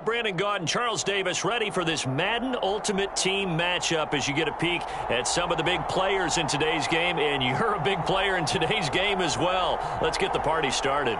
Brandon Gaud and Charles Davis ready for this Madden Ultimate Team matchup as you get a peek at some of the big players in today's game, and you're a big player in today's game as well. Let's get the party started.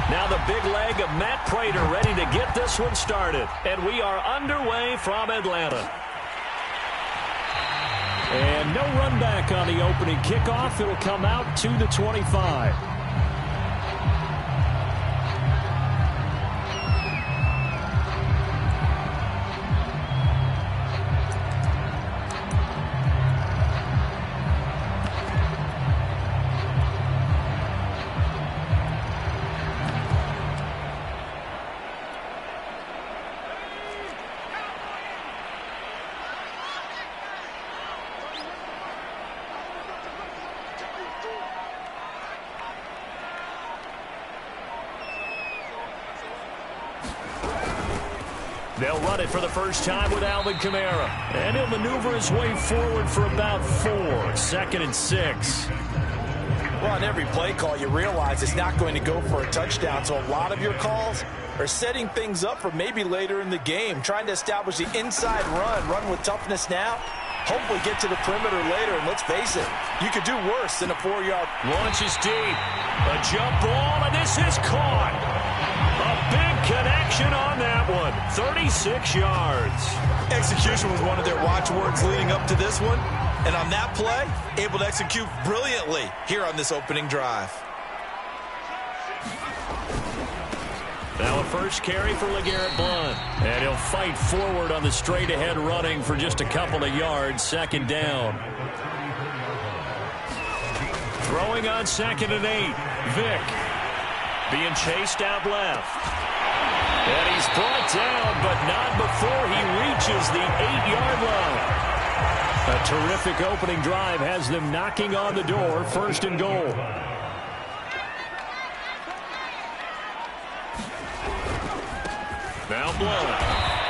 Now the big leg of Matt Prater ready to get this one started. And we are underway from Atlanta. And no run back on the opening kickoff. It'll come out to the 25. They'll run it for the first time with Alvin Kamara. And he'll maneuver his way forward for about 4. 2nd and 6. Well, on every play call, you realize it's not going to go for a touchdown. So a lot of your calls are setting things up for maybe later in the game, trying to establish the inside run with toughness now, hopefully get to the perimeter later. And let's face it, you could do worse than a 4-yard. Launches deep. A jump ball, and this is caught. A big connection on that one. 36 yards. Execution was one of their watchwords leading up to this one. And on that play, able to execute brilliantly here on this opening drive. Now a first carry for LeGarrette Blount. And he'll fight forward on the straight-ahead running for just a couple of yards. 2nd down. Throwing on 2nd and 8. Vick being chased out left. And he's brought down, but not before he reaches the 8-yard line. A terrific opening drive has them knocking on the door. 1st and goal. Now Blount.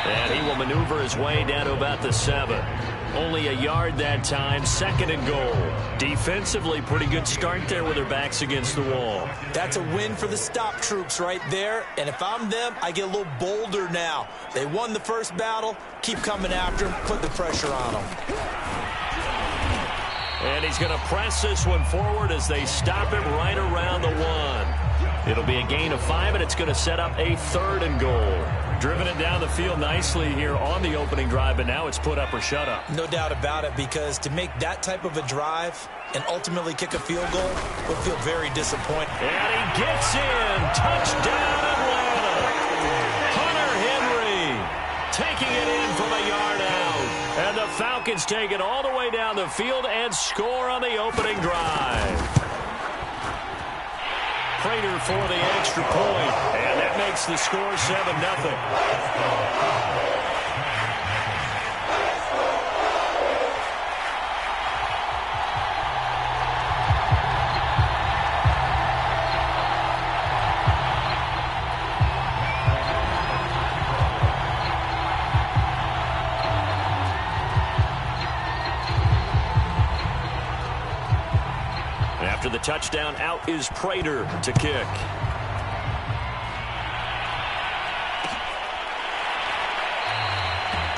And he will maneuver his way down to about the 7. Only a yard that time. 2nd and goal. Defensively, pretty good start there with their backs against the wall. That's a win for the stop troops right there. And if I'm them, I get a little bolder now. They won the first battle. Keep coming after them. Put the pressure on them. And he's going to press this one forward as they stop him right around the 1. It'll be a gain of 5, and it's going to set up a 3rd and goal. Driven it down the field nicely here on the opening drive, but now it's put up or shut up. No doubt about it, because to make that type of a drive and ultimately kick a field goal would feel very disappointing. And he gets in. Touchdown, Atlanta. Hunter Henry taking it in from a yard out. And the Falcons take it all the way down the field and score on the opening drive. Prater for the extra point, and that makes the score 7-0. After the touchdown, out is Prater to kick.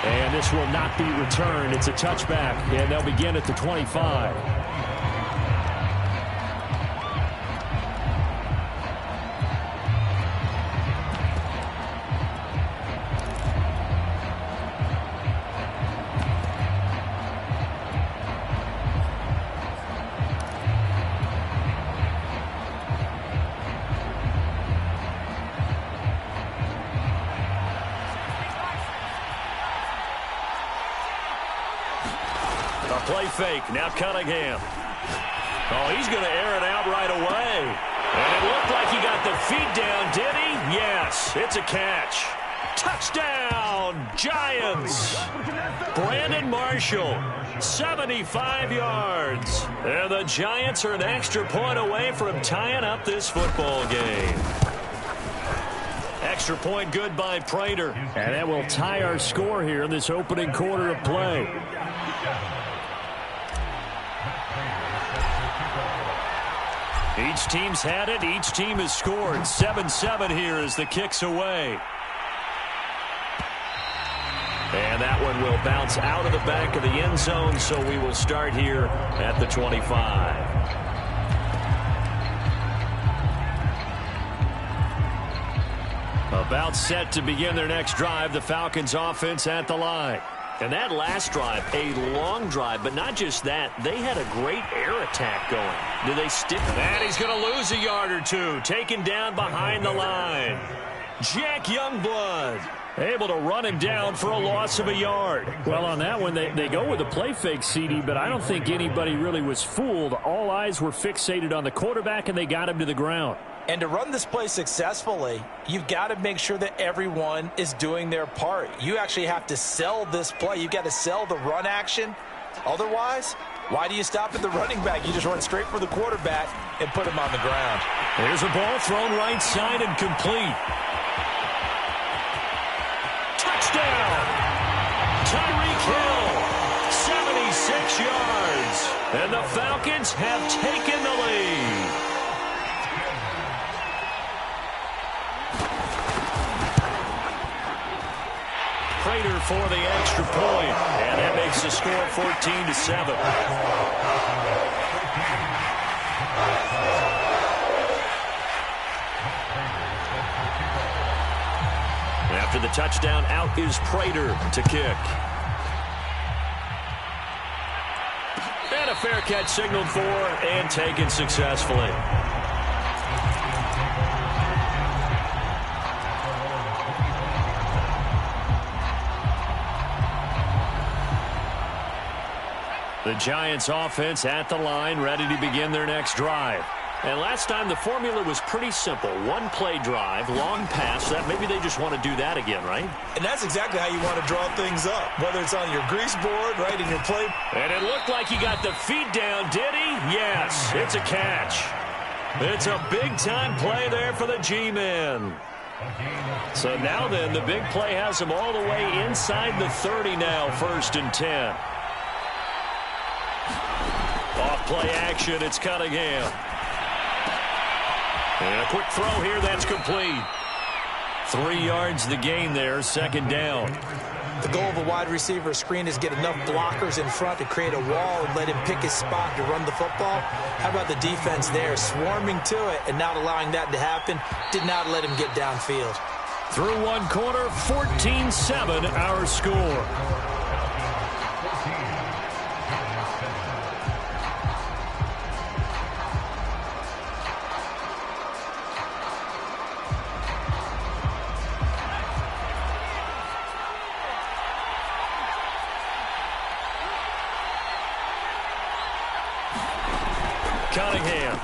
And this will not be returned. It's a touchback, and they'll begin at the 25. fake. Now Cunningham. Oh, he's going to air it out right away. And it looked like he got the feet down, did he? Yes, it's a catch. Touchdown, Giants. Brandon Marshall, 75 yards. And the Giants are an extra point away from tying up this football game. Extra point good by Prater. And that will tie our score here in this opening quarter of play. Each team's had it. Each team has scored. 7-7 here as the kick's away. And that one will bounce out of the back of the end zone, so we will start here at the 25. About set to begin their next drive, the Falcons offense at the line. And that last drive, a long drive, but not just that. They had a great air attack going. Do they stick? And he's going to lose a yard or two. Taken down behind the line. Jack Youngblood able to run him down for a loss of a yard. Well, on that one, they go with a play fake, CD, but I don't think anybody really was fooled. All eyes were fixated on the quarterback, and they got him to the ground. And to run this play successfully, you've got to make sure that everyone is doing their part. You actually have to sell this play. You've got to sell the run action. Otherwise, why do you stop at the running back? You just run straight for the quarterback and put him on the ground. There's a ball thrown right side and complete. Touchdown! Tyreek Hill, 76 yards. And the Falcons have taken the lead. Prater for the extra point, and that makes the score 14-7. After the touchdown, out is Prater to kick. And a fair catch signaled for and taken successfully. The Giants offense at the line, ready to begin their next drive. And last time the formula was pretty simple. One play drive, long pass. That maybe they just want to do that again, right? And that's exactly how you want to draw things up, whether it's on your grease board, right, in your play. And it looked like he got the feet down, did he? Yes, it's a catch. It's a big-time play there for the G-men. So now then, the big play has him all the way inside the 30 now, 1st and 10. Off play action, it's Cunningham. And a quick throw here, that's complete. 3 yards the gain there, 2nd down. The goal of a wide receiver screen is get enough blockers in front to create a wall and let him pick his spot to run the football. How about the defense there, swarming to it and not allowing that to happen? Did not let him get downfield. Through one quarter, 14-7 our score. Cunningham.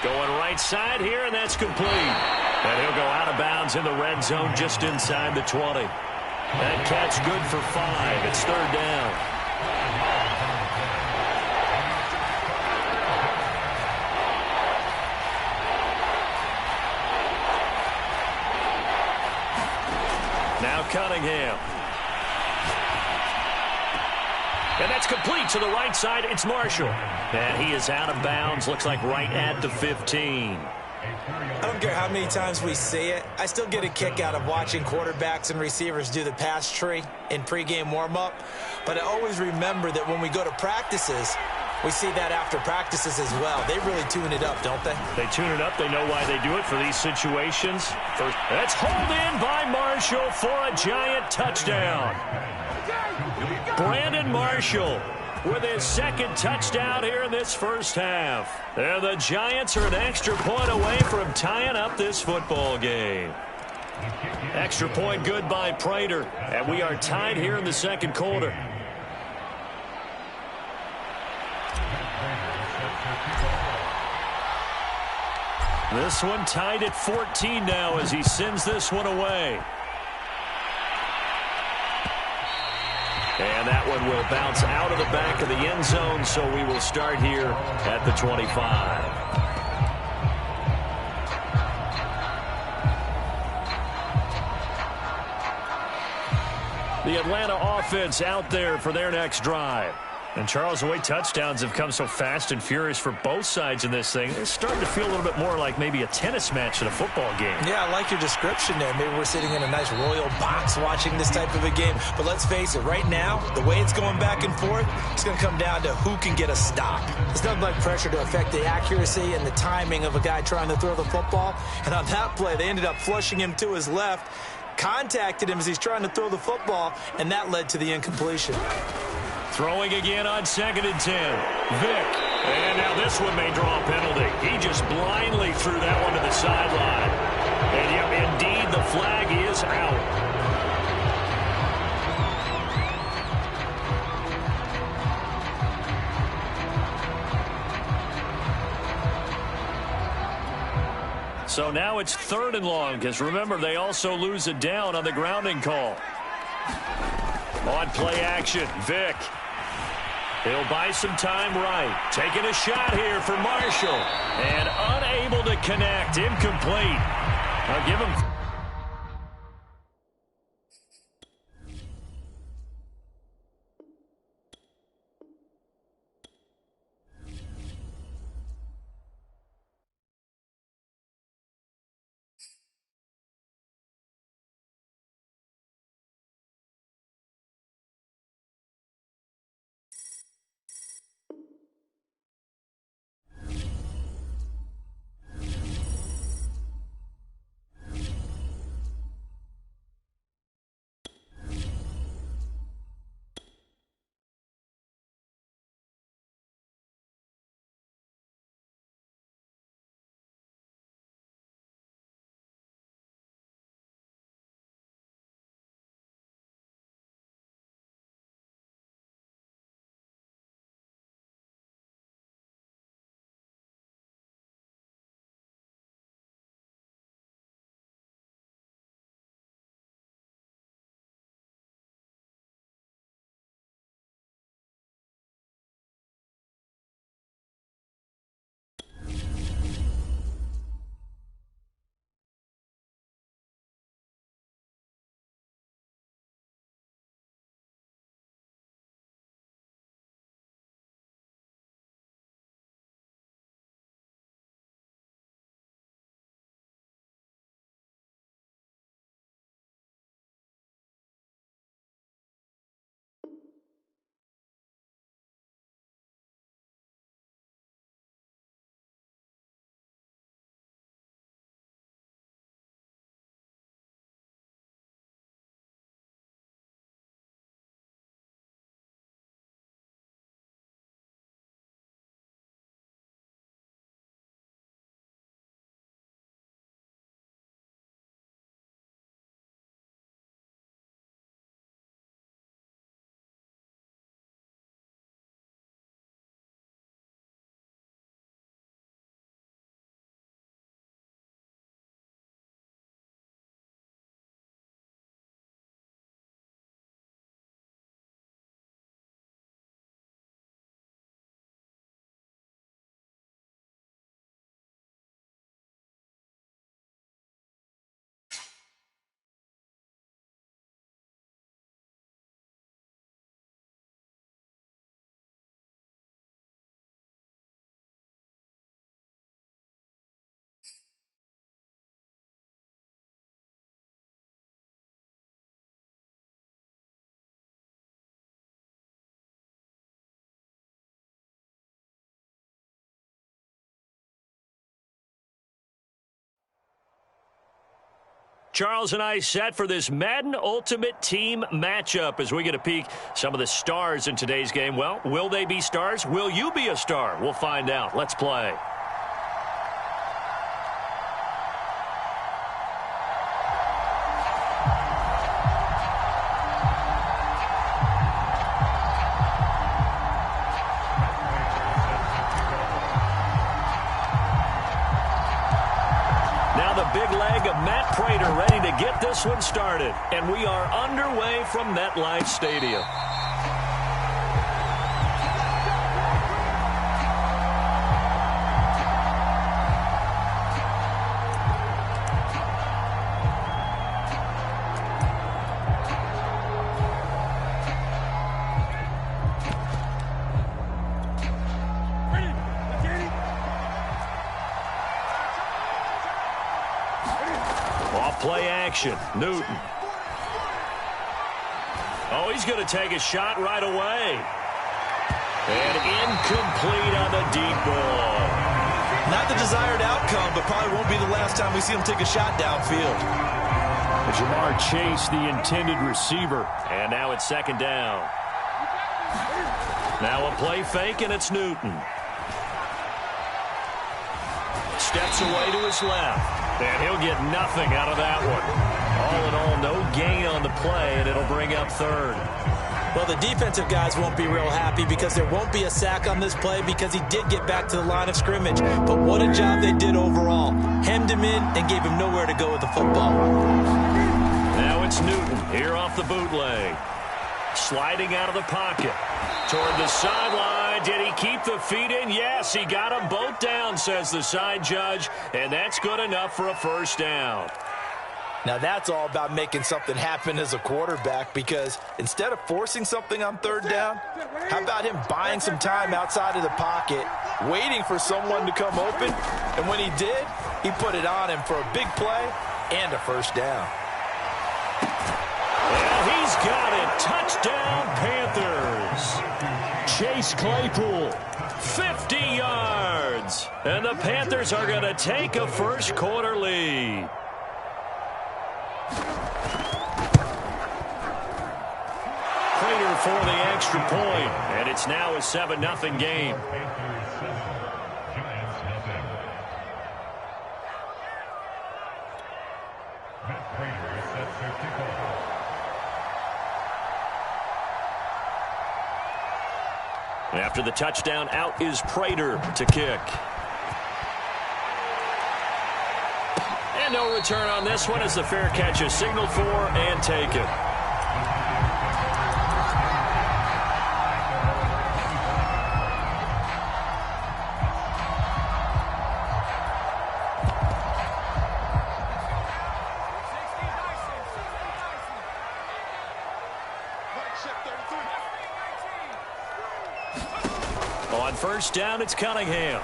Going right side here, and that's complete. And he'll go out of bounds in the red zone just inside the 20. That catch good for 5. It's 3rd down. Now Cunningham. And that's complete to the right side. It's Marshall. And he is out of bounds. Looks like right at the 15. I don't care how many times we see it. I still get a kick out of watching quarterbacks and receivers do the pass tree in pregame warm-up. But I always remember that when we go to practices, we see that after practices as well. They really tune it up, don't they? They tune it up. They know why they do it for these situations. That's hauled in by Marshall for a Giant touchdown. Brandon Marshall with his 2nd touchdown here in this first half. And the Giants are an extra point away from tying up this football game. Extra point good by Prater. And we are tied here in the second quarter. This one tied at 14 now as he sends this one away. And that one will bounce out of the back of the end zone, so we will start here at the 25. The Atlanta offense out there for their next drive. And, Charles, the way touchdowns have come so fast and furious for both sides in this thing, it's starting to feel a little bit more like maybe a tennis match in a football game. Yeah, I like your description there. Maybe we're sitting in a nice royal box watching this type of a game. But let's face it, right now, the way it's going back and forth, it's going to come down to who can get a stop. There's nothing like pressure to affect the accuracy and the timing of a guy trying to throw the football. And on that play, they ended up flushing him to his left, contacted him as he's trying to throw the football, and that led to the incompletion. Throwing again on 2nd and 10. Vick. And now this one may draw a penalty. He just blindly threw that one to the sideline. And yep, indeed, the flag is out. So now it's 3rd and long, because remember, they also lose a down on the grounding call. On play action, Vick. He'll buy some time right. Taking a shot here for Marshall. And unable to connect. Incomplete. I'll give him... Charles and I set for this Madden Ultimate Team matchup as we get a peek some of the stars in today's game. Well, will they be stars? Will you be a star? We'll find out. Let's play. Prater ready to get this one started. And we are underway from MetLife Stadium. Play action. Newton. Oh, he's going to take a shot right away. And incomplete on the deep ball. Not the desired outcome, but probably won't be the last time we see him take a shot downfield. Jamar Chase, the intended receiver. And now it's second down. Now a play fake, and it's Newton. Steps away to his left. And he'll get nothing out of that one. All in all, no gain on the play, and it'll bring up third. Well, the defensive guys won't be real happy because there won't be a sack on this play because he did get back to the line of scrimmage. But what a job they did overall. Hemmed him in and gave him nowhere to go with the football. Now it's Newton here off the bootleg. Sliding out of the pocket. Toward the sideline. Did he keep the feet in? Yes, he got them both down, says the side judge. And that's good enough for a first down. Now that's all about making something happen as a quarterback, because instead of forcing something on third down, how about him buying some time outside of the pocket, waiting for someone to come open, and when he did, he put it on him for a big play and a first down. And he's got it. Touchdown, Panthers. Chase Claypool, 50 yards. And the Panthers are going to take a first quarter lead. Prater for the extra point, and it's now a 7-0 game. After the touchdown, out is Prater to kick. And no return on this one as the fair catch is signaled for and taken. On first down, it's Cunningham.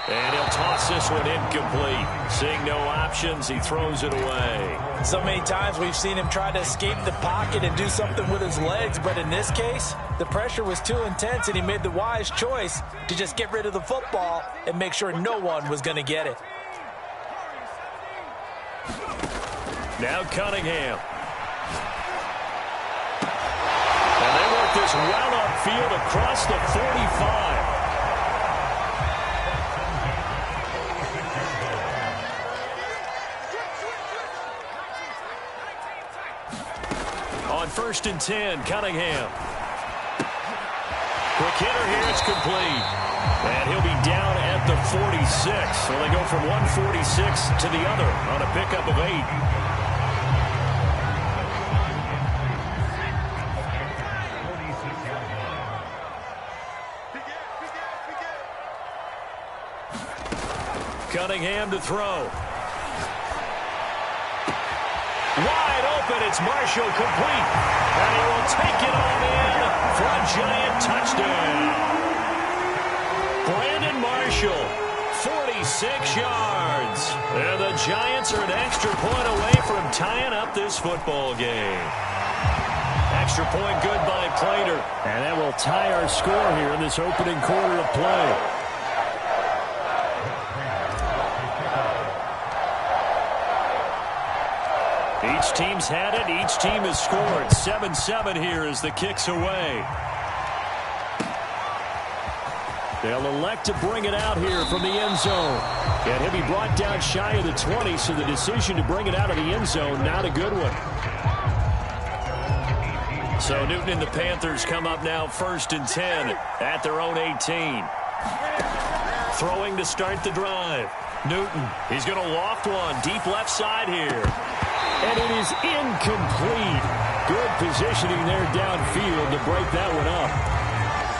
And he'll toss this one incomplete. Seeing no options, he throws it away. So many times we've seen him try to escape the pocket and do something with his legs, but in this case, the pressure was too intense and he made the wise choice to just get rid of the football and make sure no one was going to get it. Now Cunningham. And they work this well upfield across the 45. On first and 10, Cunningham. Quick hitter here, it's complete. And he'll be down at the 46. So they go from 146 to the other on a pickup of 8. Cunningham to throw. Wide open, it's Marshall complete. And he will take it on in for a giant touchdown. Brandon Marshall, 46 yards. And the Giants are an extra point away from tying up this football game. Extra point good by Prater. And that will tie our score here in this opening quarter of play. Each team's had it. Each team has scored. 7-7 here as the kick's away. They'll elect to bring it out here from the end zone. And he'll be brought down shy of the 20, so the decision to bring it out of the end zone, not a good one. So Newton and the Panthers come up now first and 10 at their own 18. Throwing to start the drive. Newton, he's going to loft one deep left side here. And it is incomplete. Good positioning there downfield to break that one up.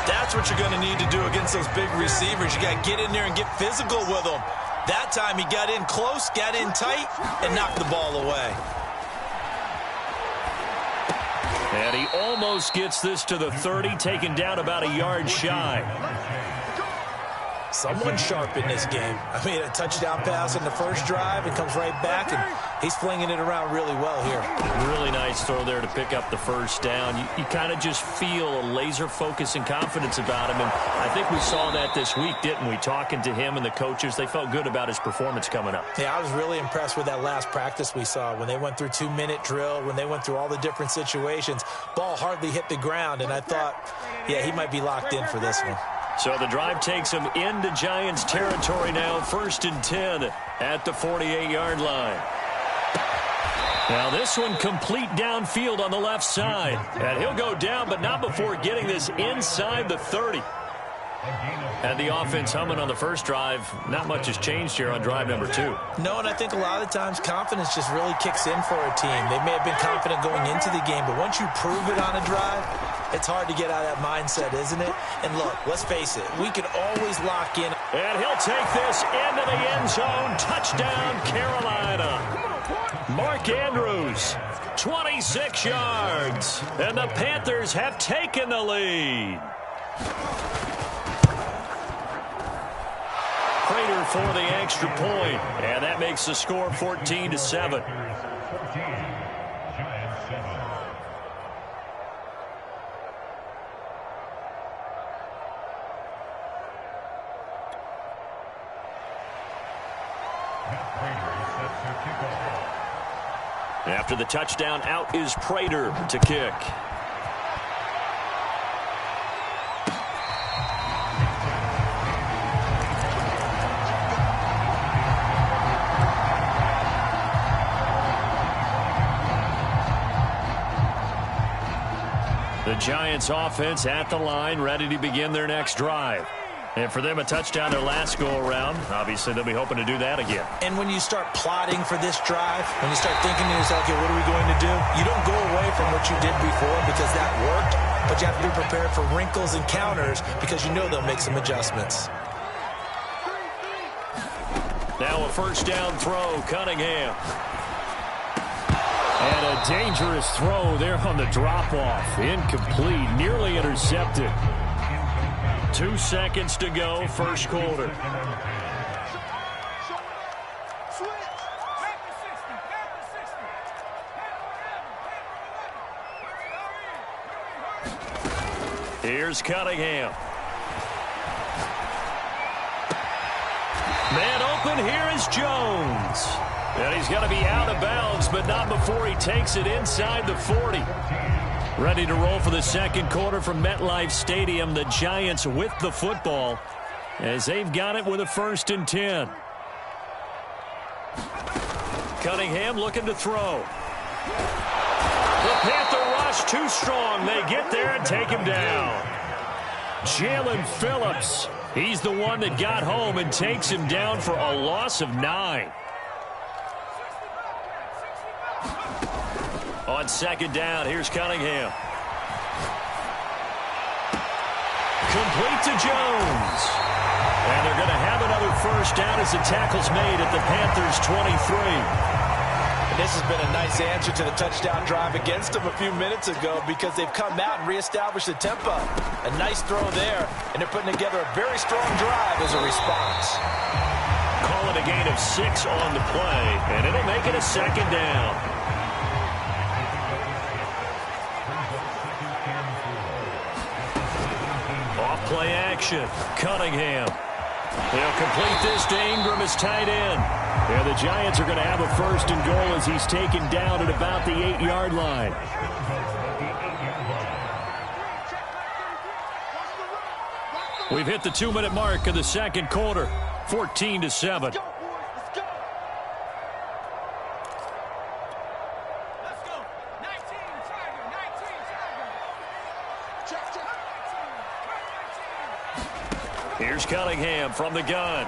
That's what you're going to need to do against those big receivers. You got to get in there and get physical with them. That time he got in close, got in tight, and knocked the ball away. And he almost gets this to the 30, taken down about a yard shy. Someone sharp in this game. I mean, a touchdown pass in the first drive and comes right back, and he's flinging it around really well here. Really nice throw there to pick up the first down. You kind of just feel a laser focus and confidence about him, and I think we saw that this week, didn't we? Talking to him and the coaches, they felt good about his performance coming up. Yeah, I was really impressed with that last practice we saw when they went through 2-minute drill, when they went through all the different situations. Ball hardly hit the ground, and I thought, yeah, he might be locked in for this one. So the drive takes him into Giants territory now, 1st and 10 at the 48-yard line. Now this one complete downfield on the left side. And he'll go down, but not before getting this inside the 30. And the offense humming on the first drive. Not much has changed here on drive number 2. No, and I think a lot of times confidence just really kicks in for a team. They may have been confident going into the game, but once you prove it on a drive, it's hard to get out of that mindset, isn't it? And look, let's face it, we can always lock in. And he'll take this into the end zone. Touchdown, Carolina. Mark Andrews, 26 yards. And the Panthers have taken the lead. Prater for the extra point. And that makes the score 14-7. After the touchdown, out is Prater to kick. The Giants offense at the line, ready to begin their next drive. And for them, a touchdown their last go-around. Obviously, they'll be hoping to do that again. And when you start plotting for this drive, when you start thinking to yourself, okay, what are we going to do? You don't go away from what you did before because that worked, but you have to be prepared for wrinkles and counters because you know they'll make some adjustments. Now a first down throw, Cunningham. And a dangerous throw there on the drop-off. Incomplete, nearly intercepted. 2 seconds to go, first quarter. Here's Cunningham. Man open, here is Jones. And he's going to be out of bounds, but not before he takes it inside the 40. Ready to roll for the second quarter from MetLife Stadium. The Giants with the football as they've got it with a 1st and 10. Cunningham looking to throw. The Panther rush too strong. They get there and take him down. Jalen Phillips. He's the one that got home and takes him down for a loss of 9. On second down, here's Cunningham. Complete to Jones. And they're going to have another first down as the tackle's made at the Panthers' 23. And this has been a nice answer to the touchdown drive against them a few minutes ago because they've come out and reestablished the tempo. A nice throw there, and they're putting together a very strong drive as a response. Call it a gain of 6 on the play, and it'll make it a second down. Play action. Cunningham. He'll complete this to Ingram as tight end. And the Giants are going to have a 1st and goal as he's taken down at about the 8-yard line. We've hit the 2-minute mark of the second quarter. 14-7. Here's Cunningham from the gun.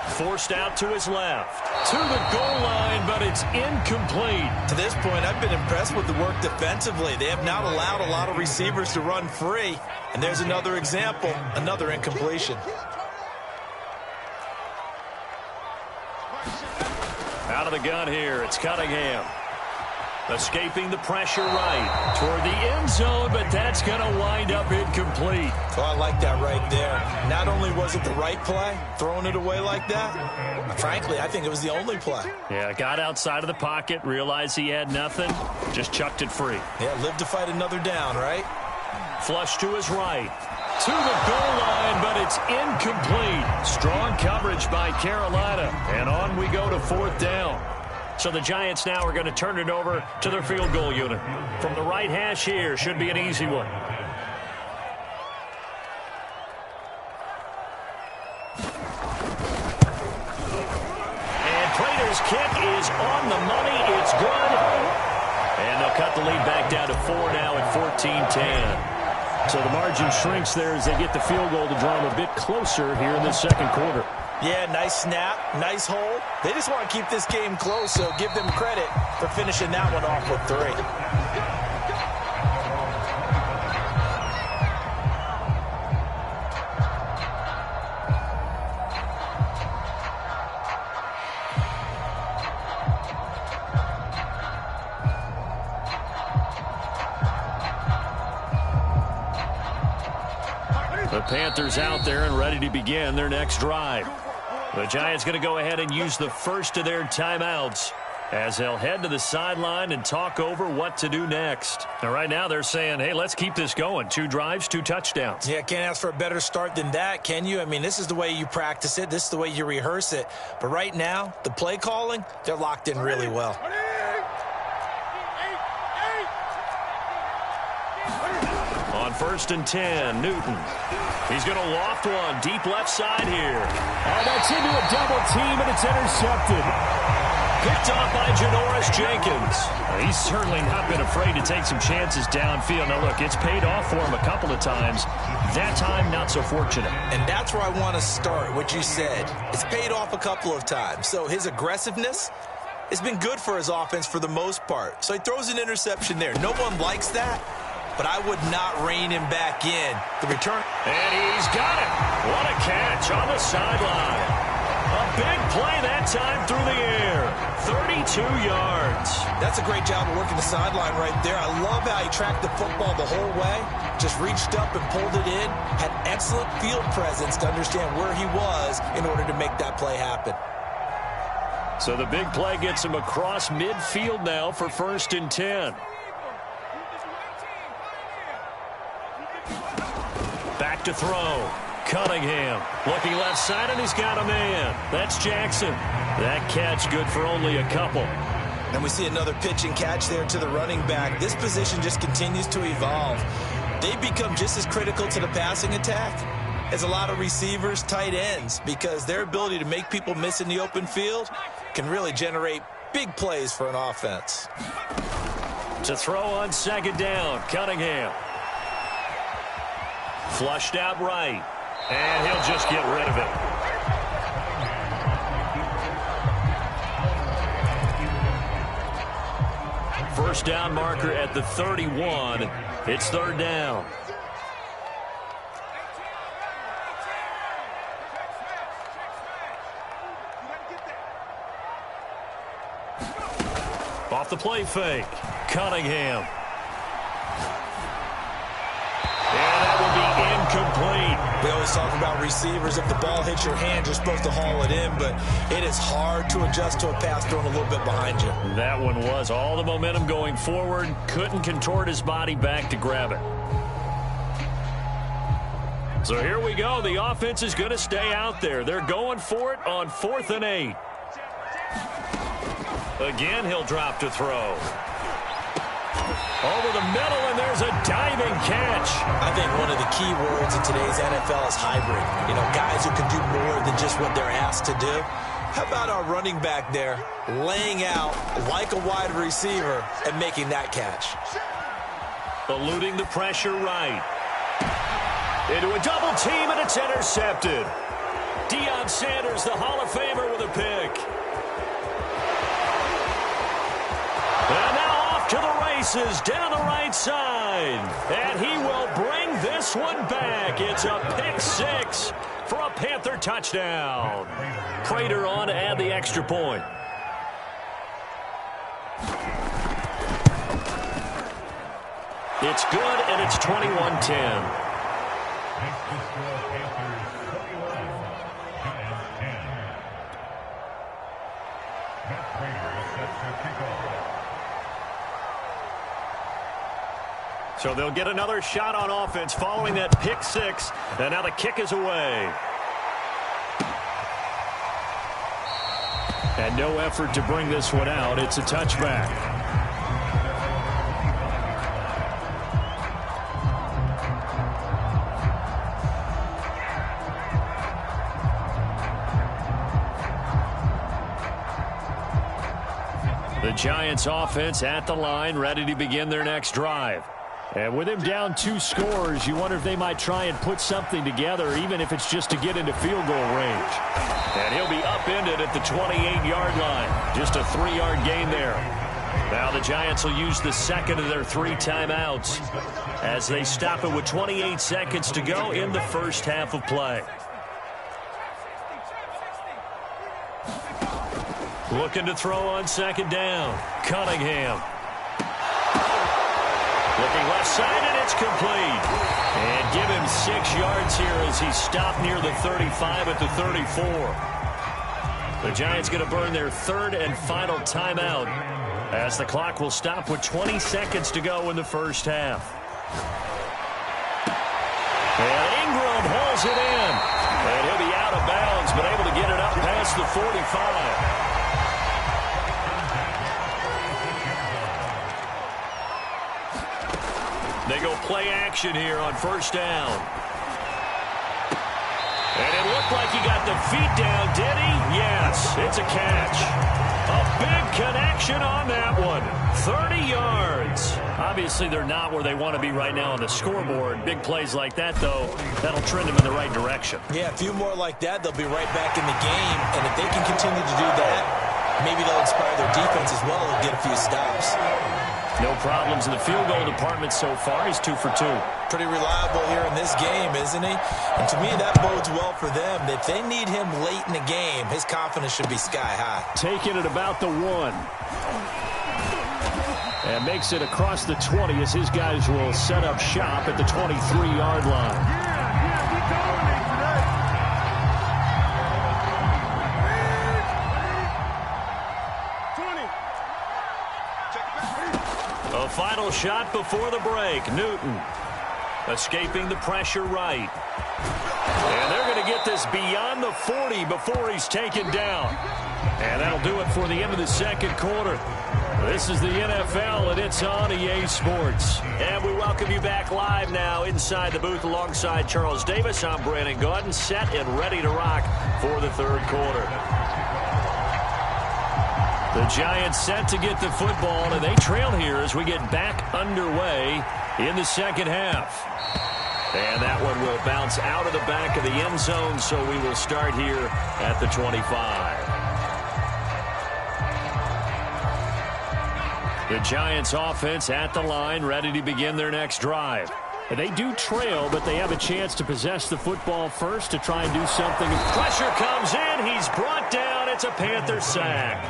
Forced out to his left. To the goal line, but it's incomplete. To this point, I've been impressed with the work defensively. They have not allowed a lot of receivers to run free. And there's another example, another incompletion. Out of the gun here, it's Cunningham. Escaping the pressure right toward the end zone, but that's going to wind up incomplete. Oh, I like that right there. Not only was it the right play, throwing it away like that, frankly, I think it was the only play. Yeah, got outside of the pocket, realized he had nothing, just chucked it free. Yeah, live to fight another down, right? Flush to his right. To the goal line, but it's incomplete. Strong coverage by Carolina, and on we go to fourth down. So the Giants now are going to turn it over to their field goal unit. From the right hash here, should be an easy one. And Prater's kick is on the money. It's good. And they'll cut the lead back down to 4 now at 14-10. So the margin shrinks there as they get the field goal to draw them a bit closer here in the second quarter. Yeah, nice snap, nice hold. They just want to keep this game close, so give them credit for finishing that one off with 3. The Panthers out there and ready to begin their next drive. The Giants going to go ahead and use the first of their timeouts as they'll head to the sideline and talk over what to do next. Now, right now they're saying, hey, let's keep this going. 2 drives, 2 touchdowns. Yeah, can't ask for a better start than that, can you? I mean, this is the way you practice it. This is the way you rehearse it. But right now, the play calling, they're locked in really well. On 1st and 10, Newton. He's going to loft one deep left side here. Oh, that's into a double team, and it's intercepted. Picked off by Janoris Jenkins. He's certainly not been afraid to take some chances downfield. Now, look, it's paid off for him a couple of times. That time, not so fortunate. And that's where I want to start, what you said. It's paid off a couple of times. So his aggressiveness has been good for his offense for the most part. So he throws an interception there. No one likes that, but I would not rein him back in. The return. And he's got it. What a catch on the sideline. A big play that time through the air. 32 yards. That's a great job of working the sideline right there. I love how he tracked the football the whole way. Just reached up and pulled it in. Had excellent field presence to understand where he was in order to make that play happen. So the big play gets him across midfield now for 1st and 10. Back to throw. Cunningham looking left side, and he's got a man. That's Jackson. That catch good for only a couple. And we see another pitch and catch there to the running back. This position just continues to evolve. They become just as critical to the passing attack as a lot of receivers, tight ends, because their ability to make people miss in the open field can really generate big plays for an offense. To throw on 2nd down, Cunningham. Flushed out right. And he'll just get rid of it. First down marker at the 31. It's 3rd down. Off the play fake. Cunningham. And that will be incomplete. We always talk about receivers. If the ball hits your hand, you're supposed to haul it in, but it is hard to adjust to a pass thrown a little bit behind you. That one was all the momentum going forward. Couldn't contort his body back to grab it. So here we go. The offense is going to stay out there. They're going for it on 4th and 8. Again, he'll drop to throw. Over the middle, and there's a diving catch. I think one of the key words in today's NFL is hybrid. You know, guys who can do more than just what they're asked to do. How about our running back there laying out like a wide receiver and making that catch? Eluding the pressure right. Into a double team, and it's intercepted. Deion Sanders, the Hall of Famer, with a pick. And now off to the races down the right side. And he will bring this one back. It's a pick six for a Panther touchdown. Prater on to add the extra point. It's good, and it's 21-10. So they'll get another shot on offense following that pick six. And now the kick is away. And no effort to bring this one out. It's a touchback. The Giants offense at the line, ready to begin their next drive. And with him down 2 scores, you wonder if they might try and put something together, even if it's just to get into field goal range. And he'll be upended at the 28-yard line. Just a 3-yard gain there. Now the Giants will use the second of their 3 timeouts as they stop it with 28 seconds to go in the first half of play. Looking to throw on second down. Cunningham. Looking left side, and it's complete. And give him 6 yards here as he stopped near the 35 at the 34. The Giants going to burn their 3rd and final timeout as the clock will stop with 20 seconds to go in the first half. And Ingram hauls it in. And he'll be out of bounds, but able to get it up past the 45. They go play action here on first down. And it looked like he got the feet down, did he? Yes, it's a catch. A big connection on that one. 30 yards. Obviously, they're not where they want to be right now on the scoreboard. Big plays like that, though, that'll trend them in the right direction. Yeah, a few more like that, they'll be right back in the game. And if they can continue to do that, maybe they'll inspire their defense as well and get a few stops. No problems in the field goal department so far. He's 2 for 2. Pretty reliable here in this game, isn't he? And to me, that bodes well for them. If they need him late in the game, his confidence should be sky high. Taking it about the 1. And makes it across the 20 as his guys will set up shop at the 23-yard line. Final shot before the break. Newton escaping the pressure right. And they're going to get this beyond the 40 before he's taken down. And that'll do it for the end of the second quarter. This is the NFL, and it's on EA Sports. And we welcome you back live now inside the booth alongside Charles Davis. I'm Brandon Gaudin, set and ready to rock for the third quarter. The Giants set to get the football, and they trail here as we get back underway in the second half. And that one will bounce out of the back of the end zone, so we will start here at the 25. The Giants offense at the line, ready to begin their next drive. And they do trail, but they have a chance to possess the football first to try and do something. Pressure comes in. He's brought down. It's a Panther sack.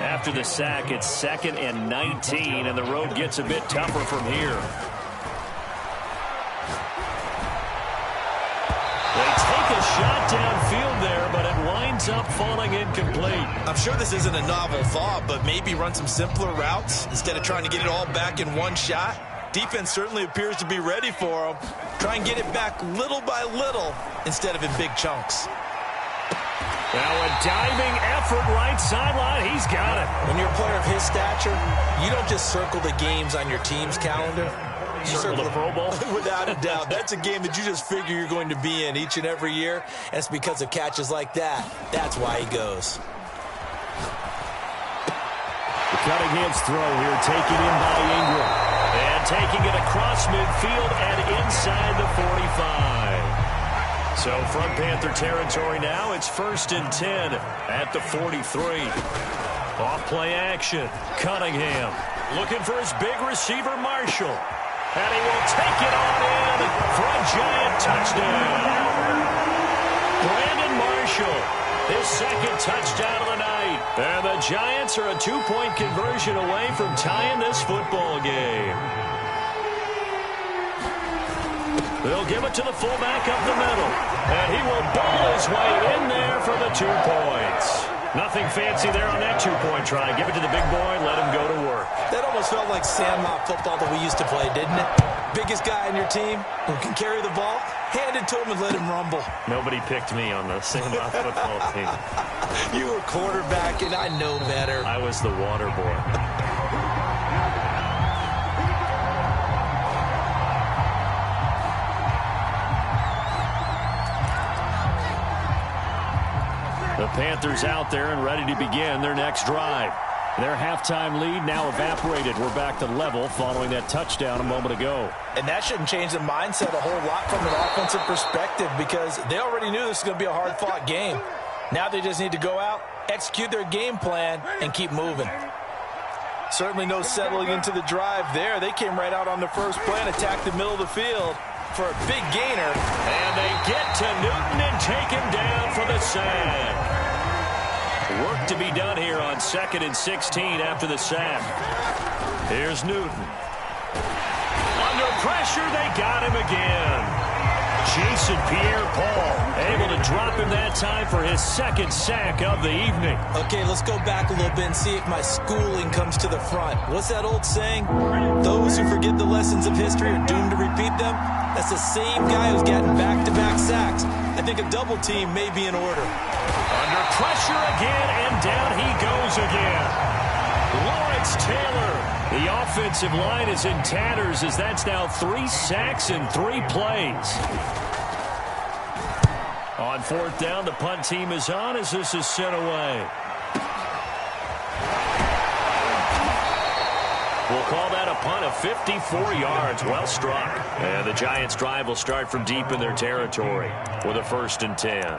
After the sack, it's 2nd and 19, and the road gets a bit tougher from here. They take a shot downfield there, but it winds up falling incomplete. I'm sure this isn't a novel thought, but maybe run some simpler routes instead of trying to get it all back in one shot. Defense certainly appears to be ready for them. Try and get it back little by little instead of in big chunks. Now a diving effort right sideline. He's got it. When you're a player of his stature, you don't just circle the games on your team's calendar. You circle the Pro Bowl? Without a doubt. That's a game that you just figure you're going to be in each and every year. And it's because of catches like that. That's why he goes. The Cunningham's throw here taken in by Ingram. And taking it across midfield and inside the 45. So from Panther territory now, it's 1st and 10 at the 43. Off play action. Cunningham looking for his big receiver, Marshall. And he will take it on in for a giant touchdown. Brandon Marshall, his second touchdown of the night. And the Giants are a 2-point conversion away from tying this football game. They'll give it to the fullback up the middle. And he will bowl his way in there for the 2 points. Nothing fancy there on that 2-point try. Give it to the big boy, let him go to work. That almost felt like sandlot football that we used to play, didn't it? Biggest guy on your team who can carry the ball, hand it to him and let him rumble. Nobody picked me on the sandlot football team. You were quarterback, and I know better. I was the water boy. The Panthers out there and ready to begin their next drive. Their halftime lead now evaporated. We're back to level following that touchdown a moment ago. And that shouldn't change the mindset a whole lot from an offensive perspective because they already knew this was going to be a hard-fought game. Now they just need to go out, execute their game plan, and keep moving. Certainly no settling into the drive there. They came right out on the first play and attacked the middle of the field for a big gainer. And they get to Newton and take him down for the sack. Work to be done here on 2nd and 16 after the sack. Here's Newton. Under pressure, they got him again. Jason Pierre-Paul able to drop him that time for his 2nd sack of the evening. Okay, let's go back a little bit and see if my schooling comes to the front. What's that old saying? Those who forget the lessons of history are doomed to repeat them. That's the same guy who's getting back-to-back sacks. I think a double team may be in order. Under pressure again, and down he goes again. Lawrence Taylor. The offensive line is in tatters as that's now 3 sacks in 3 plays. On 4th down, the punt team is on as this is sent away. We'll call that a punt of 54 yards. Well struck. And the Giants' drive will start from deep in their territory with a 1st and 10.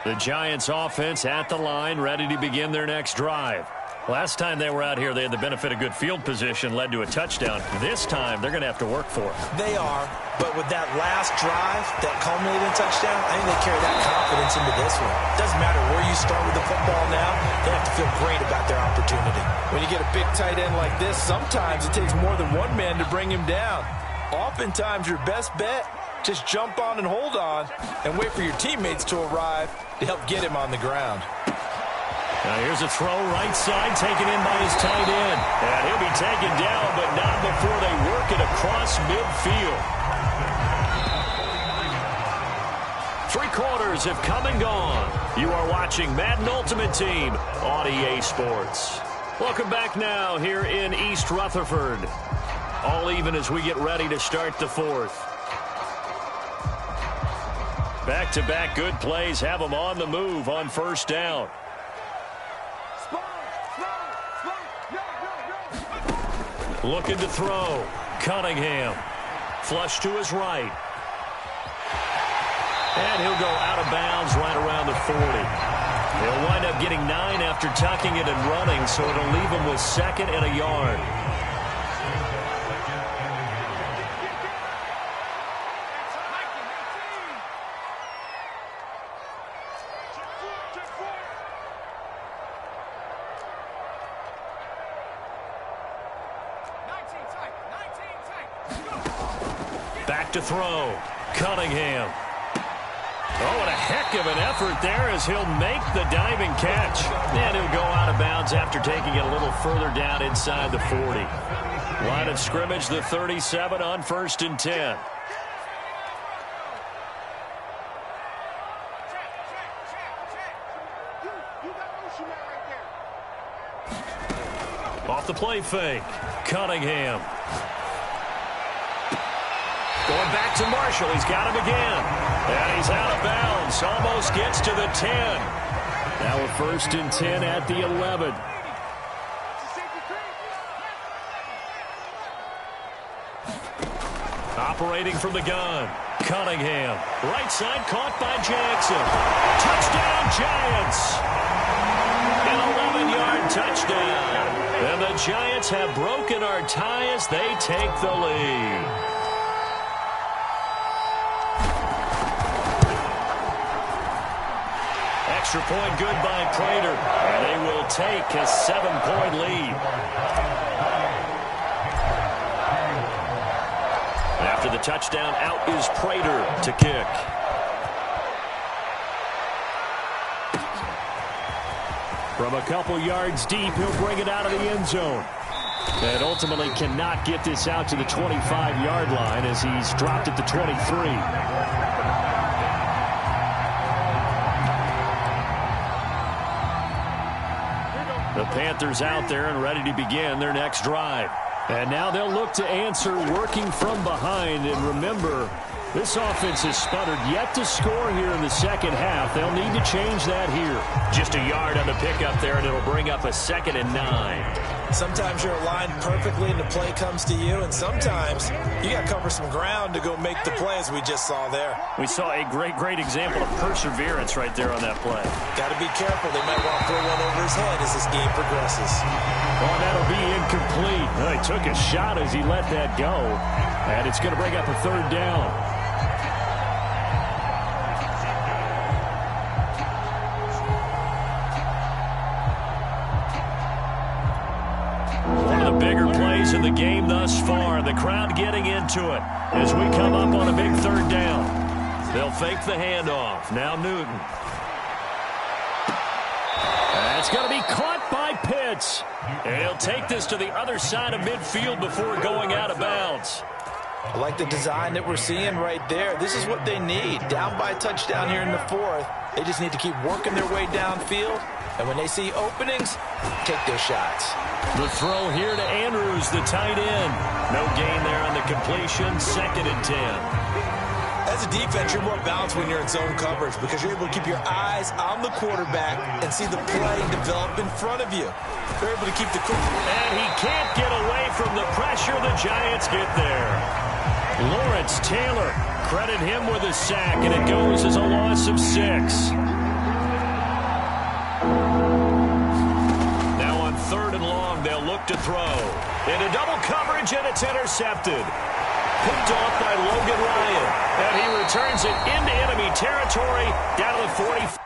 The Giants offense at the line, ready to begin their next drive. Last time they were out here, they had the benefit of good field position, led to a touchdown. This time, they're going to have to work for it. They are, but with that last drive, that culminating touchdown, I think they carry that confidence into this one. Doesn't matter where you start with the football now, they have to feel great about their opportunity. When you get a big tight end like this, sometimes it takes more than one man to bring him down. Oftentimes, your best bet, just jump on and hold on and wait for your teammates to arrive to help get him on the ground. Now here's a throw right side taken in by his tight end. And he'll be taken down, but not before they work it across midfield. 3 quarters have come and gone. You are watching Madden Ultimate Team on EA Sports. Welcome back now here in East Rutherford. All even as we get ready to start the 4th. Back-to-back good plays have them on the move on 1st down. Looking to throw. Cunningham. Flush to his right. And he'll go out of bounds right around the 40. He'll wind up getting 9 after tucking it and running, so it'll leave him with 2nd and a yard. Back to throw. Cunningham. Oh, what a heck of an effort there as he'll make the diving catch. And he'll go out of bounds after taking it a little further down inside the 40. Line of scrimmage, the 37 on 1st and 10. Off the play fake. Cunningham. Going back to Marshall. He's got him again. And he's out of bounds. Almost gets to the 10. Now a 1st and 10 at the 11. Operating from the gun, Cunningham. Right side caught by Jackson. Touchdown, Giants! An 11-yard touchdown. And the Giants have broken our tie as they take the lead. Extra point good by Prater. And they will take a 7-point lead. After the touchdown, out is Prater to kick. From a couple yards deep, he'll bring it out of the end zone. And ultimately cannot get this out to the 25-yard line as he's dropped at the 23. The Panthers out there and ready to begin their next drive. And now they'll look to answer working from behind. And remember, this offense has sputtered yet to score here in the second half. They'll need to change that here. Just a yard on the pickup there, and it'll bring up a 2nd and 9. Sometimes you're aligned perfectly and the play comes to you, and sometimes you got to cover some ground to go make the play, as we just saw there. We saw a great example of perseverance right there on that play. Got to be careful. They might want to throw one over his head as this game progresses. Oh, that'll be incomplete. Well, he took a shot as he let that go, and it's going to bring up a 3rd down. In the game thus far, the crowd getting into it as we come up on a big 3rd down. They'll fake the handoff. Now Newton. That's going to be caught by Pitts. And he'll take this to the other side of midfield before going out of bounds. I like the design that we're seeing right there. This is what they need. Down by a touchdown here in the 4th. They just need to keep working their way downfield. And when they see openings, take their shots. The throw here to Andrews, the tight end. No gain there on the completion. 2nd and 10. As a defense, you're more balanced when you're in zone coverage because you're able to keep your eyes on the quarterback and see the play develop in front of you. They're able to keep the and he can't get away from the pressure. The Giants get there. Lawrence Taylor, credit him with a sack, and it goes as a loss of 6. Now on 3rd and long, they'll look to throw. Into double coverage, and it's intercepted. Picked off by Logan Ryan. And he returns it into enemy territory down to the 45.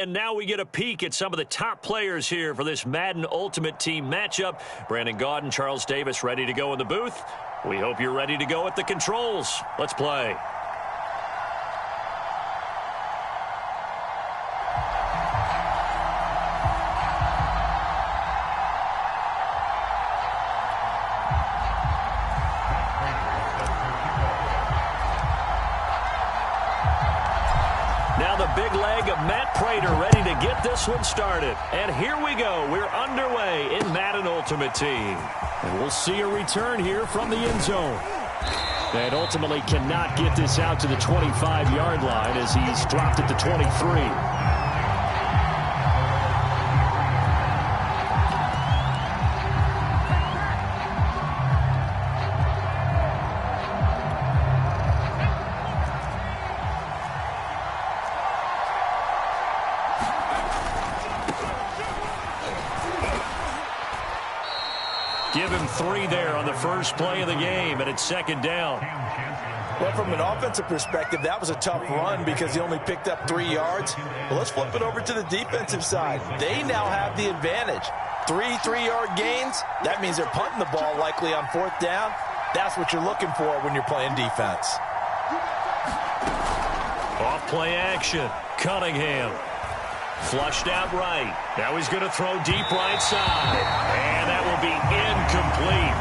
and now we get a peek at some of the top players here for this Madden Ultimate Team matchup. Brandon Gaudin, Charles Davis ready to go in the booth. We hope you're ready to go at the controls. Let's play. Now the big leg of Matt Prater ready to get this one started. And here we go. We're underway in Madden Ultimate Team. And we'll see a return here from the end zone. And ultimately cannot get this out to the 25-yard line as he's dropped at the 23. Give him 3 there on the first play of the game, and it's second down. Well, from an offensive perspective, that was a tough run because he only picked up 3 yards. Well, let's flip it over to the defensive side. They now have the advantage. 3 3-yard gains, that means they're punting the ball likely on 4th down. That's what you're looking for when you're playing defense. Off play action. Cunningham. Flushed out right. Now he's going to throw deep right side. And that will be incomplete.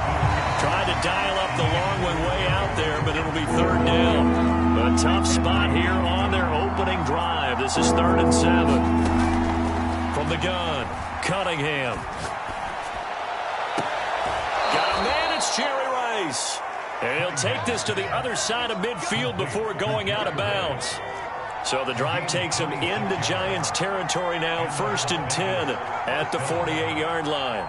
Tried to dial up the long one way out there, but it'll be 3rd down. A tough spot here on their opening drive. This is 3rd and 7. From the gun, Cunningham. Got a man, it's Jerry Rice. And he'll take this to the other side of midfield before going out of bounds. So the drive takes him into Giants territory now, 1st and 10 at the 48-yard line.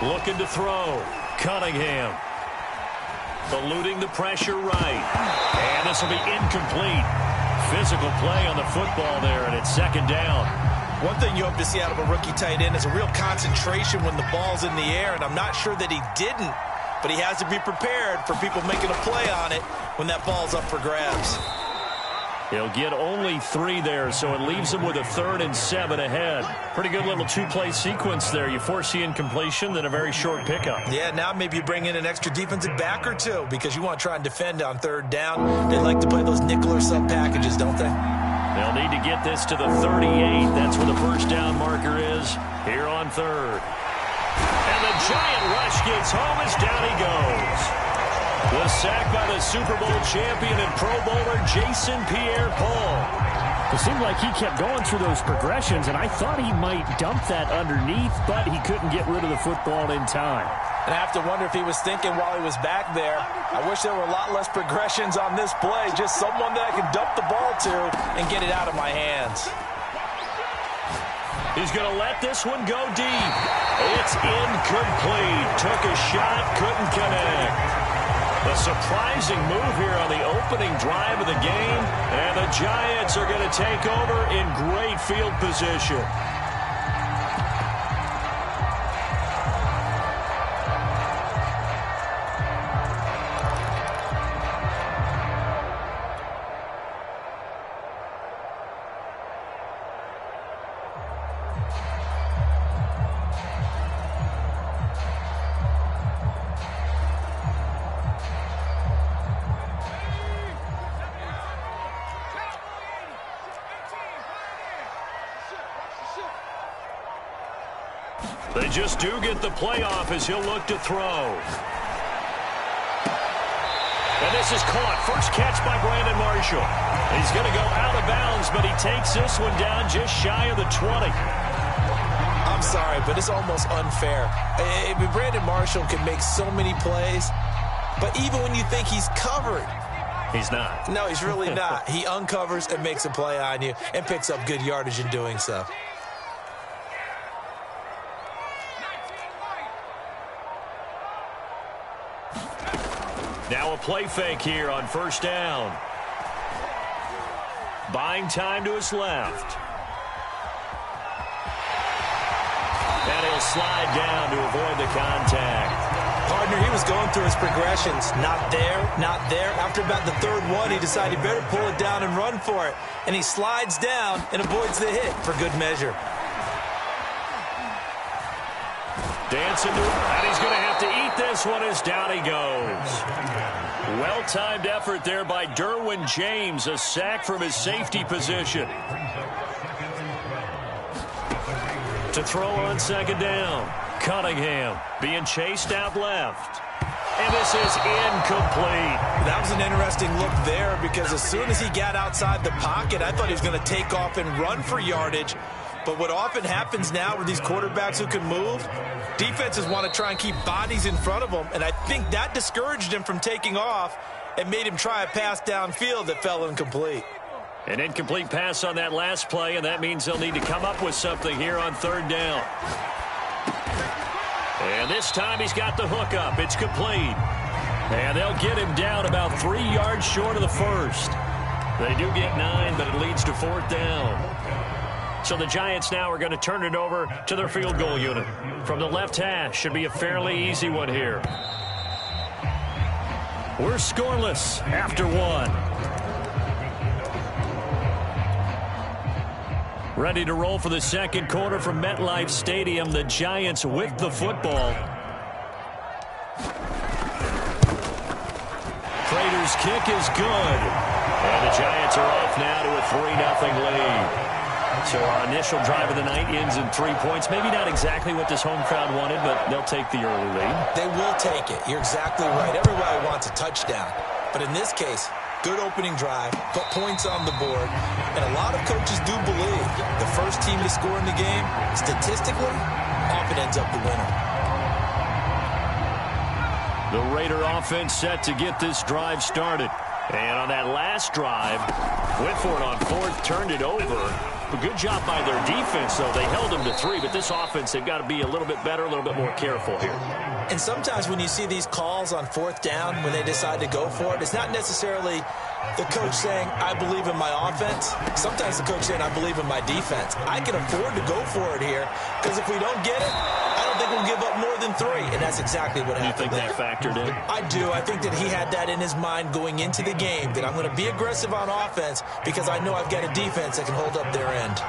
Looking to throw. Cunningham. Eluding the pressure right. And this will be incomplete. Physical play on the football there, and it's 2nd down. One thing you hope to see out of a rookie tight end is a real concentration when the ball's in the air, and I'm not sure that he didn't, but he has to be prepared for people making a play on it when that ball's up for grabs. He'll get only 3 there, so it leaves him with a 3rd and 7 ahead. Pretty good little 2-play sequence there. You force the incompletion, then a very short pickup. Yeah, now maybe you bring in an extra defensive back or 2 because you want to try and defend on 3rd down. They like to play those nickel or sub packages, don't they? They'll need to get this to the 38. That's where the first down marker is here on 3rd. And the giant rush gets home as down he goes. The sack by the Super Bowl champion and Pro Bowler Jason Pierre-Paul. It seemed like he kept going through those progressions, and I thought he might dump that underneath, but he couldn't get rid of the football in time. And I have to wonder if he was thinking while he was back there, I wish there were a lot less progressions on this play, just someone that I can dump the ball to and get it out of my hands. He's going to let this one go deep. It's incomplete. Took a shot, couldn't connect. A surprising move here on the opening drive of the game, and the Giants are going to take over in great field position. They just do get the playoff as he'll look to throw. And this is caught. First catch by Brandon Marshall. He's going to go out of bounds, but he takes this one down just shy of the 20. I'm sorry, but it's almost unfair. Brandon Marshall can make so many plays, but even when you think he's covered, he's not. No, he's really not. He uncovers and makes a play on you and picks up good yardage in doing so. Now a play fake here on 1st down. Buying time to his left. And he'll slide down to avoid the contact. Partner, he was going through his progressions. Not there, not there. After about the third one, he decided he better pull it down and run for it. And he slides down and avoids the hit for good measure. Dancing to it, and he's going to have to eat this one as down he goes. Well-timed effort there by Derwin James, a sack from his safety position. To throw on second down, Cunningham being chased out left. And this is incomplete. That was an interesting look there because as soon as he got outside the pocket, I thought he was going to take off and run for yardage. But what often happens now with these quarterbacks who can move, defenses want to try and keep bodies in front of them, and I think that discouraged him from taking off and made him try a pass downfield that fell incomplete. An incomplete pass on that last play, and that means they'll need to come up with something here on third down. And this time he's got the hook up. It's complete. And they'll get him down about 3 yards short of the first. They do get 9, but it leads to fourth down. So the Giants now are going to turn it over to their field goal unit. From the left hash, should be a fairly easy one here. We're scoreless after one. Ready to roll for the second quarter from MetLife Stadium. The Giants with the football. Prater's kick is good. And the Giants are off now to a 3-0 lead. So our initial drive of the night ends in 3 points. Maybe not exactly what this home crowd wanted, but they'll take the early lead. They will take it. You're exactly right. Everybody wants a touchdown. But in this case, good opening drive, put points on the board. And a lot of coaches do believe the first team to score in the game, statistically, often ends up the winner. The Raider offense set to get this drive started. And on that last drive, went for it on fourth, turned it over. A good job by their defense, though. They held them to 3, but this offense, they've got to be a little bit better, a little bit more careful here. And sometimes when you see these calls on fourth down, when they decide to go for it, it's not necessarily the coach saying, I believe in my offense. Sometimes the coach saying, I believe in my defense. I can afford to go for it here, because if we don't get it, I don't think we'll give up more than 3. And that's exactly what happened. You think that factored in? I do. I think that he had that in his mind going into the game, that I'm going to be aggressive on offense because I know I've got a defense that can hold up their end.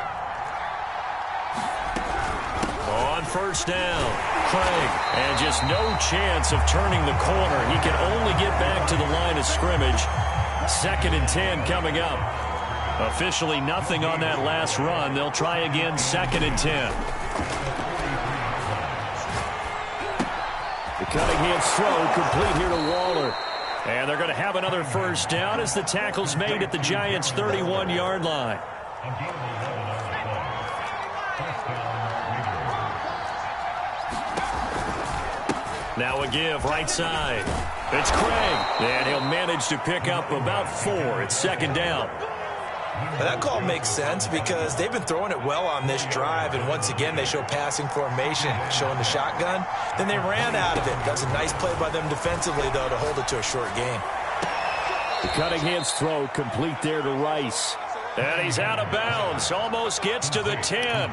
On first down, Craig, and just no chance of turning the corner. He can only get back to the line of scrimmage. 2nd and 10 coming up. Officially nothing on that last run. They'll try again, 2nd and 10. The Cunningham's throw complete here to Waller. And they're going to have another first down as the tackle's made at the Giants' 31-yard line. Now a give right side. It's Craig, and he'll manage to pick up about 4. It's 2nd down. Well, that call makes sense because they've been throwing it well on this drive, and once again they show passing formation, showing the shotgun. Then they ran out of it. That's a nice play by them defensively, though, to hold it to a short gain. The Cunningham's throw complete there to Rice. And he's out of bounds. Almost gets to the 10.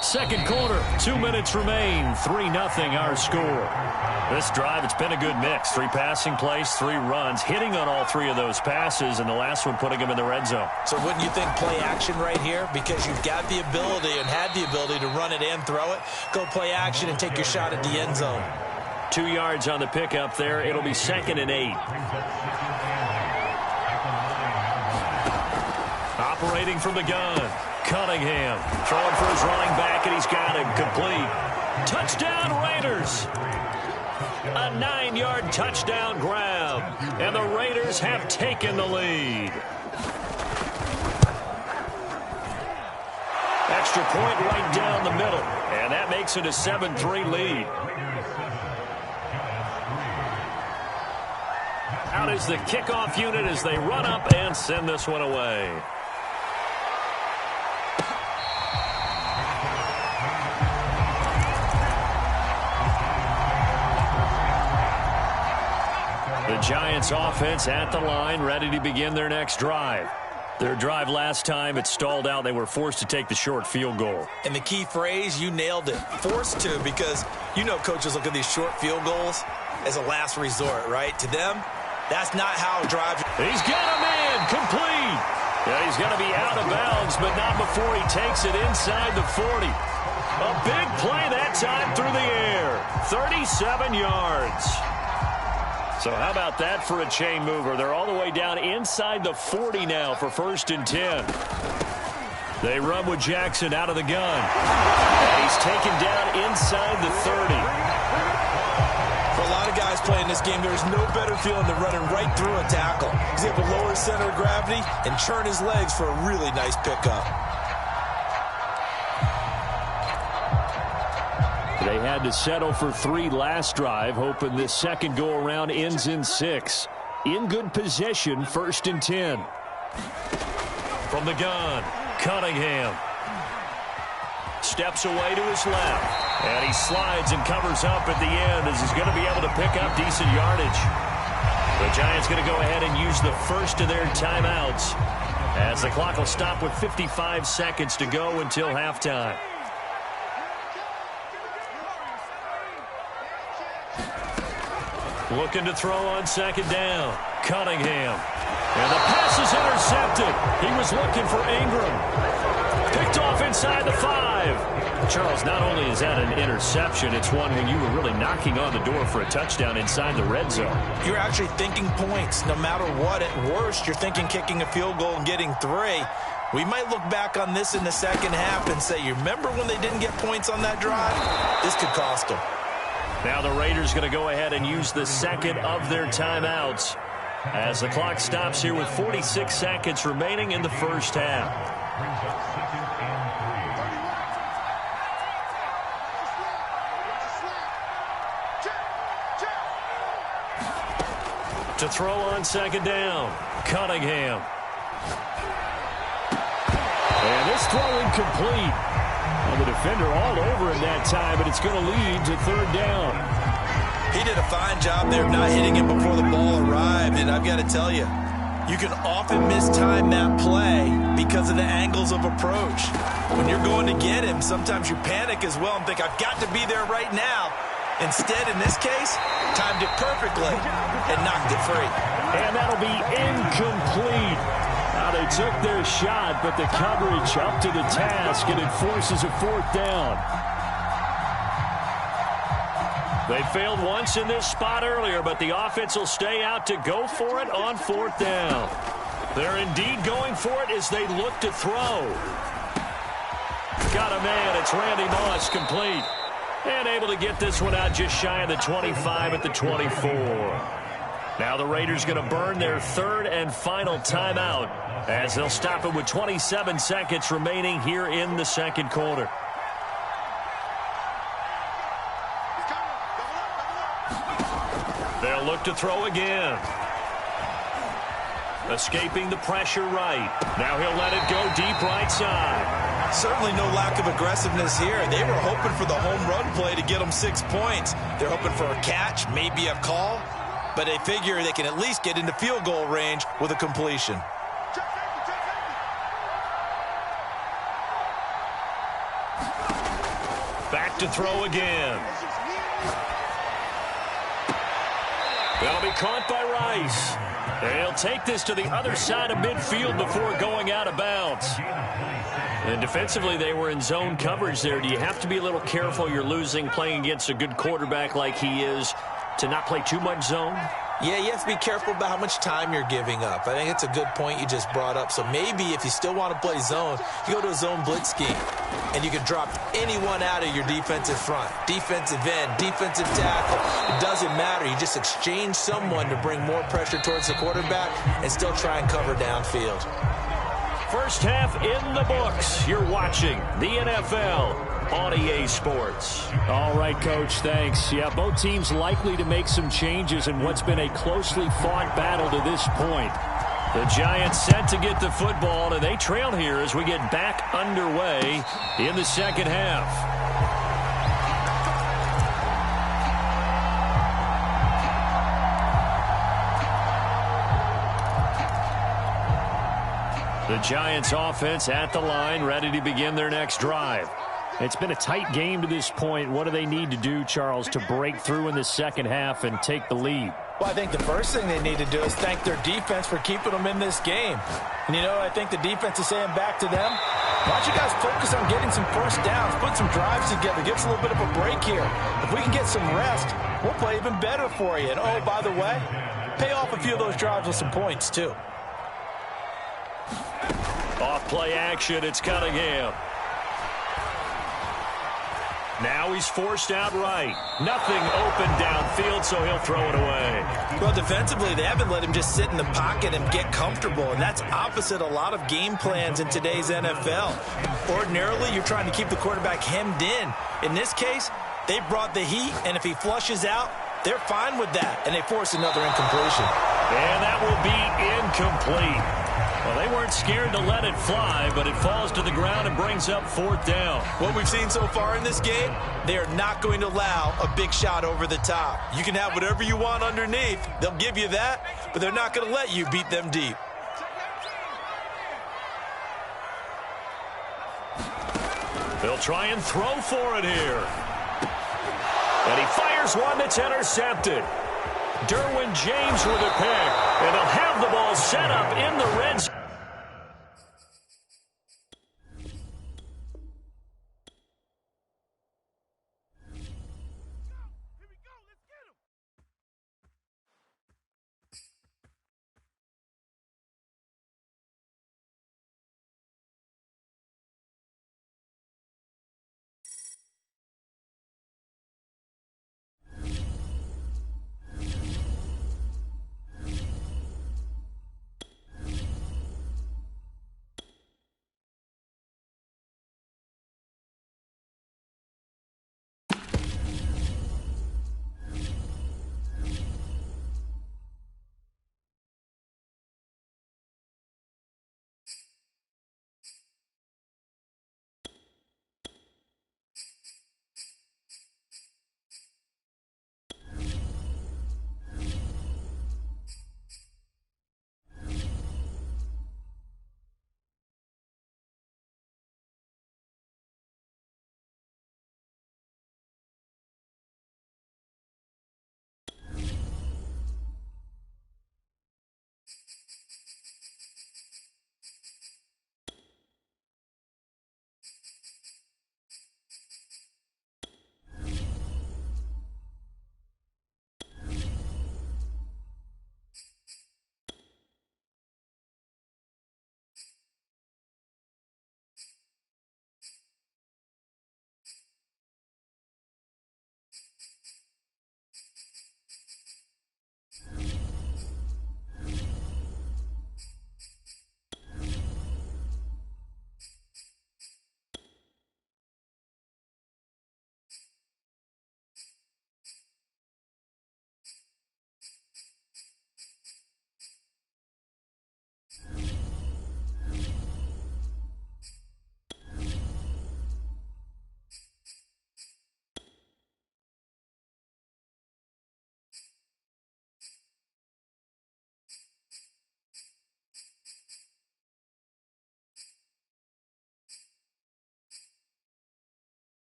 Second quarter, 2 minutes remain. 3-0 our score. This drive, it's been a good mix. 3 passing plays, 3 runs, hitting on all 3 of those passes, and the last one putting him in the red zone. So wouldn't you think play action right here? Because you've got the ability and had the ability to run it and throw it. Go play action and take your shot at the end zone. 2 yards on the pickup there. It'll be 2nd and 8. Operating from the gun. Cunningham throwing for his running back, and he's got him complete. Touchdown, Raiders. A 9-yard touchdown grab, and the Raiders have taken the lead. Extra point right down the middle, and that makes it a 7-3 lead. Out is the kickoff unit as they run up and send this one away. The Giants offense at the line, ready to begin their next drive. Their drive last time, it stalled out. They were forced to take the short field goal. And the key phrase, you nailed it, forced to, because you know coaches look at these short field goals as a last resort, right? To them, that's not how a drive. He's got a man, complete. Yeah, he's going to be out of bounds, but not before he takes it inside the 40. A big play that time through the air. 37 yards. So how about that for a chain mover? They're all the way down inside the 40 now for 1st and 10. They run with Jackson out of the gun. And he's taken down inside the 30. For a lot of guys playing this game, there's no better feeling than running right through a tackle. He's able to lower his center of gravity and churn his legs for a really nice pickup. They had to settle for 3 last drive, hoping this second go-around ends in 6. In good possession, 1st and 10. From the gun, Cunningham. Steps away to his left. And he slides and covers up at the end as he's going to be able to pick up decent yardage. The Giants going to go ahead and use the first of their timeouts as the clock will stop with 55 seconds to go until halftime. Looking to throw on 2nd down. Cunningham. And the pass is intercepted. He was looking for Ingram. Picked off inside the 5. Charles, not only is that an interception, it's one when you were really knocking on the door for a touchdown inside the red zone. You're actually thinking points. No matter what, at worst, you're thinking kicking a field goal and getting 3. We might look back on this in the second half and say, you remember when they didn't get points on that drive? This could cost them. Now the Raiders going to go ahead and use the second of their timeouts as the clock stops here with 46 seconds remaining in the first half. To throw on 2nd down, Cunningham. And this throw incomplete. Well, the defender all over him that time, but it's going to lead to 3rd down. He did a fine job there of not hitting him before the ball arrived, and I've got to tell you, you can often mistime that play because of the angles of approach. When you're going to get him, sometimes you panic as well and think, I've got to be there right now. Instead, in this case, timed it perfectly and knocked it free. And that'll be incomplete. Now they took their shot, but the coverage up to the task, and it forces a 4th down. They failed once in this spot earlier, but the offense will stay out to go for it on 4th down. They're indeed going for it as they look to throw. Got a man. It's Randy Moss, complete. And able to get this one out just shy of the 25 at the 24. Now the Raiders going to burn their 3rd and final timeout as they'll stop it with 27 seconds remaining here in the second quarter. They'll look to throw again. Escaping the pressure right. Now he'll let it go deep right side. Certainly no lack of aggressiveness here. They were hoping for the home run play to get them 6 points. They're hoping for a catch, maybe a call, but they figure they can at least get into field goal range with a completion. Back to throw again. That'll be caught by Rice. They'll take this to the other side of midfield before going out of bounds. And defensively, they were in zone coverage there. Do you have to be a little careful? You're losing playing against a good quarterback like he is to not play too much zone? Yeah, you have to be careful about how much time you're giving up. I think it's a good point you just brought up. So maybe if you still want to play zone, you go to a zone blitz scheme, and you can drop anyone out of your defensive front. Defensive end, defensive tackle. It doesn't matter. You just exchange someone to bring more pressure towards the quarterback and still try and cover downfield. First half in the books. You're watching the NFL on EA Sports. All right, Coach, thanks. Yeah, both teams likely to make some changes in what's been a closely fought battle to this point. The Giants set to get the football, and they trail here as we get back underway in the second half. The Giants offense at the line, ready to begin their next drive. It's been a tight game to this point. What do they need to do, Charles, to break through in the second half and take the lead? Well, I think the first thing they need to do is thank their defense for keeping them in this game. And, I think the defense is saying back to them, why don't you guys focus on getting some first downs, put some drives together, give us a little bit of a break here. If we can get some rest, we'll play even better for you. And, oh, by the way, pay off a few of those drives with some points, too. Off play action, it's Cunningham. Now he's forced out right. Nothing open downfield, so he'll throw it away. Well, defensively, they haven't let him just sit in the pocket and get comfortable, and that's opposite a lot of game plans in today's NFL. Ordinarily, you're trying to keep the quarterback hemmed in. In this case, they brought the heat, and if he flushes out, they're fine with that, and they force another incompletion. And that will be incomplete. Well, they weren't scared to let it fly, but it falls to the ground and brings up fourth down. What we've seen so far in this game, they are not going to allow a big shot over the top. You can have whatever you want underneath. They'll give you that, but they're not going to let you beat them deep. They'll try and throw for it here. And he fires one that's intercepted. Derwin James with a pick. And they'll have the ball set up in the red zone.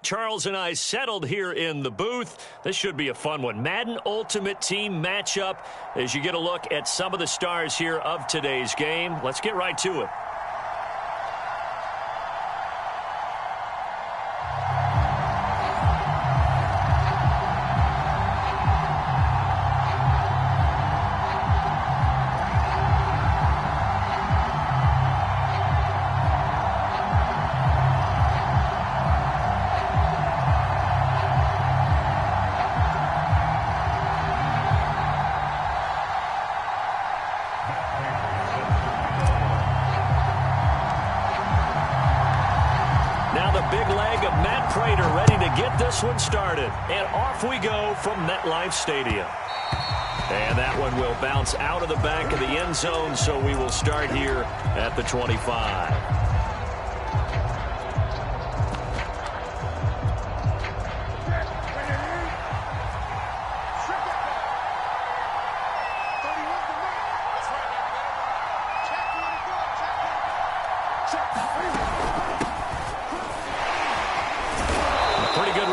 Charles and I settled here in the booth. This should be a fun one. Madden Ultimate Team matchup as you get a look at some of the stars here of today's game. Let's get right to it. One started, and off we go from MetLife Stadium. And that one will bounce out of the back of the end zone, so we will start here at the 25.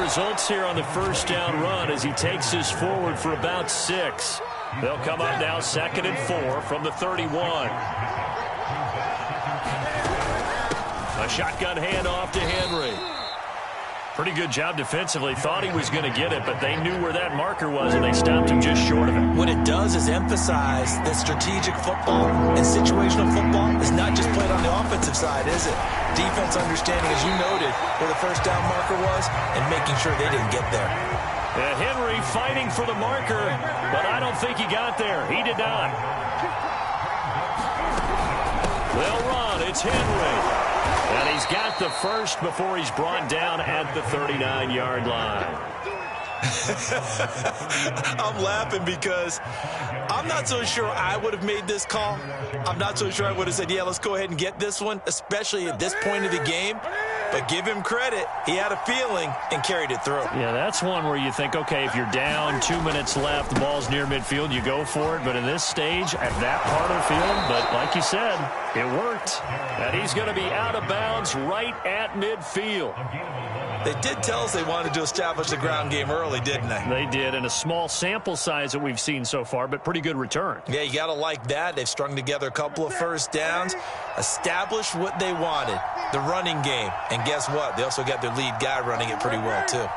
Results here on the first down run as he takes this forward for about 6. They'll come up now 2nd and 4 from the 31. A shotgun handoff to Henry. Pretty good job defensively. Thought he was going to get it, but they knew where that marker was, and they stopped him just short of it. What it does is emphasize that strategic football and situational football is not just played on the offensive side, is it? Defense understanding, as you noted, where the first down marker was and making sure they didn't get there. Henry fighting for the marker, but I don't think he got there. He did not. They'll run. It's Henry. And he's got the first before he's brought down at the 39-yard line. I'm laughing because I'm not so sure I would have made this call. I'm not so sure I would have said, yeah, let's go ahead and get this one, especially at this point of the game. But give him credit. He had a feeling and carried it through. Yeah, that's one where you think, okay, if you're down, 2 minutes left, the ball's near midfield, you go for it. But in this stage, at that part of the field, but like you said, it worked. And he's going to be out of bounds right at midfield. They did tell us they wanted to establish the ground game early, didn't they? They did, and a small sample size that we've seen so far, but pretty good return. Yeah, you got to like that. They've strung together a couple of first downs, established what they wanted, the running game. And guess what? They also got their lead guy running it pretty well, too.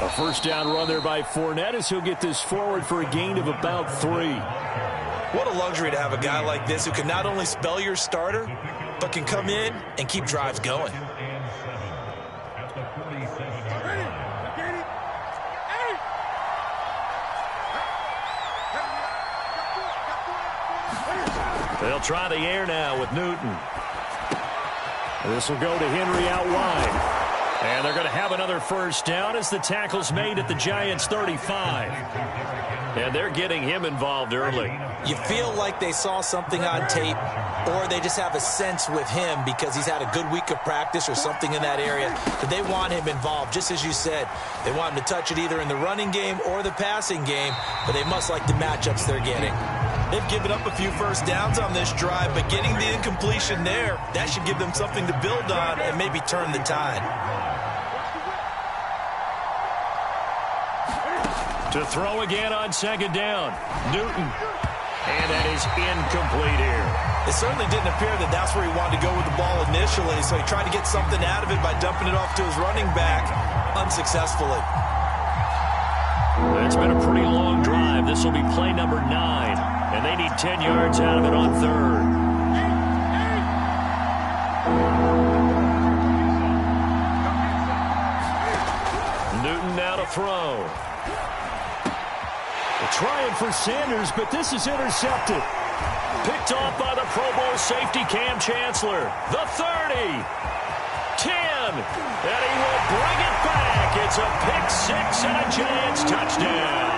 A first down run there by Fournette as he'll get this forward for a gain of about 3. What a luxury to have a guy like this who can not only spell your starter, but can come in and keep drives going. They'll try the air now with Newton. This will go to Henry out wide. And they're going to have another first down as the tackle's made at the Giants' 35. And they're getting him involved early. You feel like they saw something on tape, or they just have a sense with him because he's had a good week of practice or something in that area that they want him involved. Just as you said, they want him to touch it either in the running game or the passing game, but they must like the matchups they're getting. They've given up a few first downs on this drive, but getting the incompletion there, that should give them something to build on and maybe turn the tide. To throw again on second down. Newton. And that is incomplete here. It certainly didn't appear that that's where he wanted to go with the ball initially, so he tried to get something out of it by dumping it off to his running back unsuccessfully. It's been a pretty long drive. This will be play number 9, and they need 10 yards out of it on third. Newton now to throw. Trying for Sanders, but this is intercepted. Picked off by the Pro Bowl safety Cam Chancellor. The 30. 10. And he will bring it back. It's a pick 6 and a Giants touchdoam.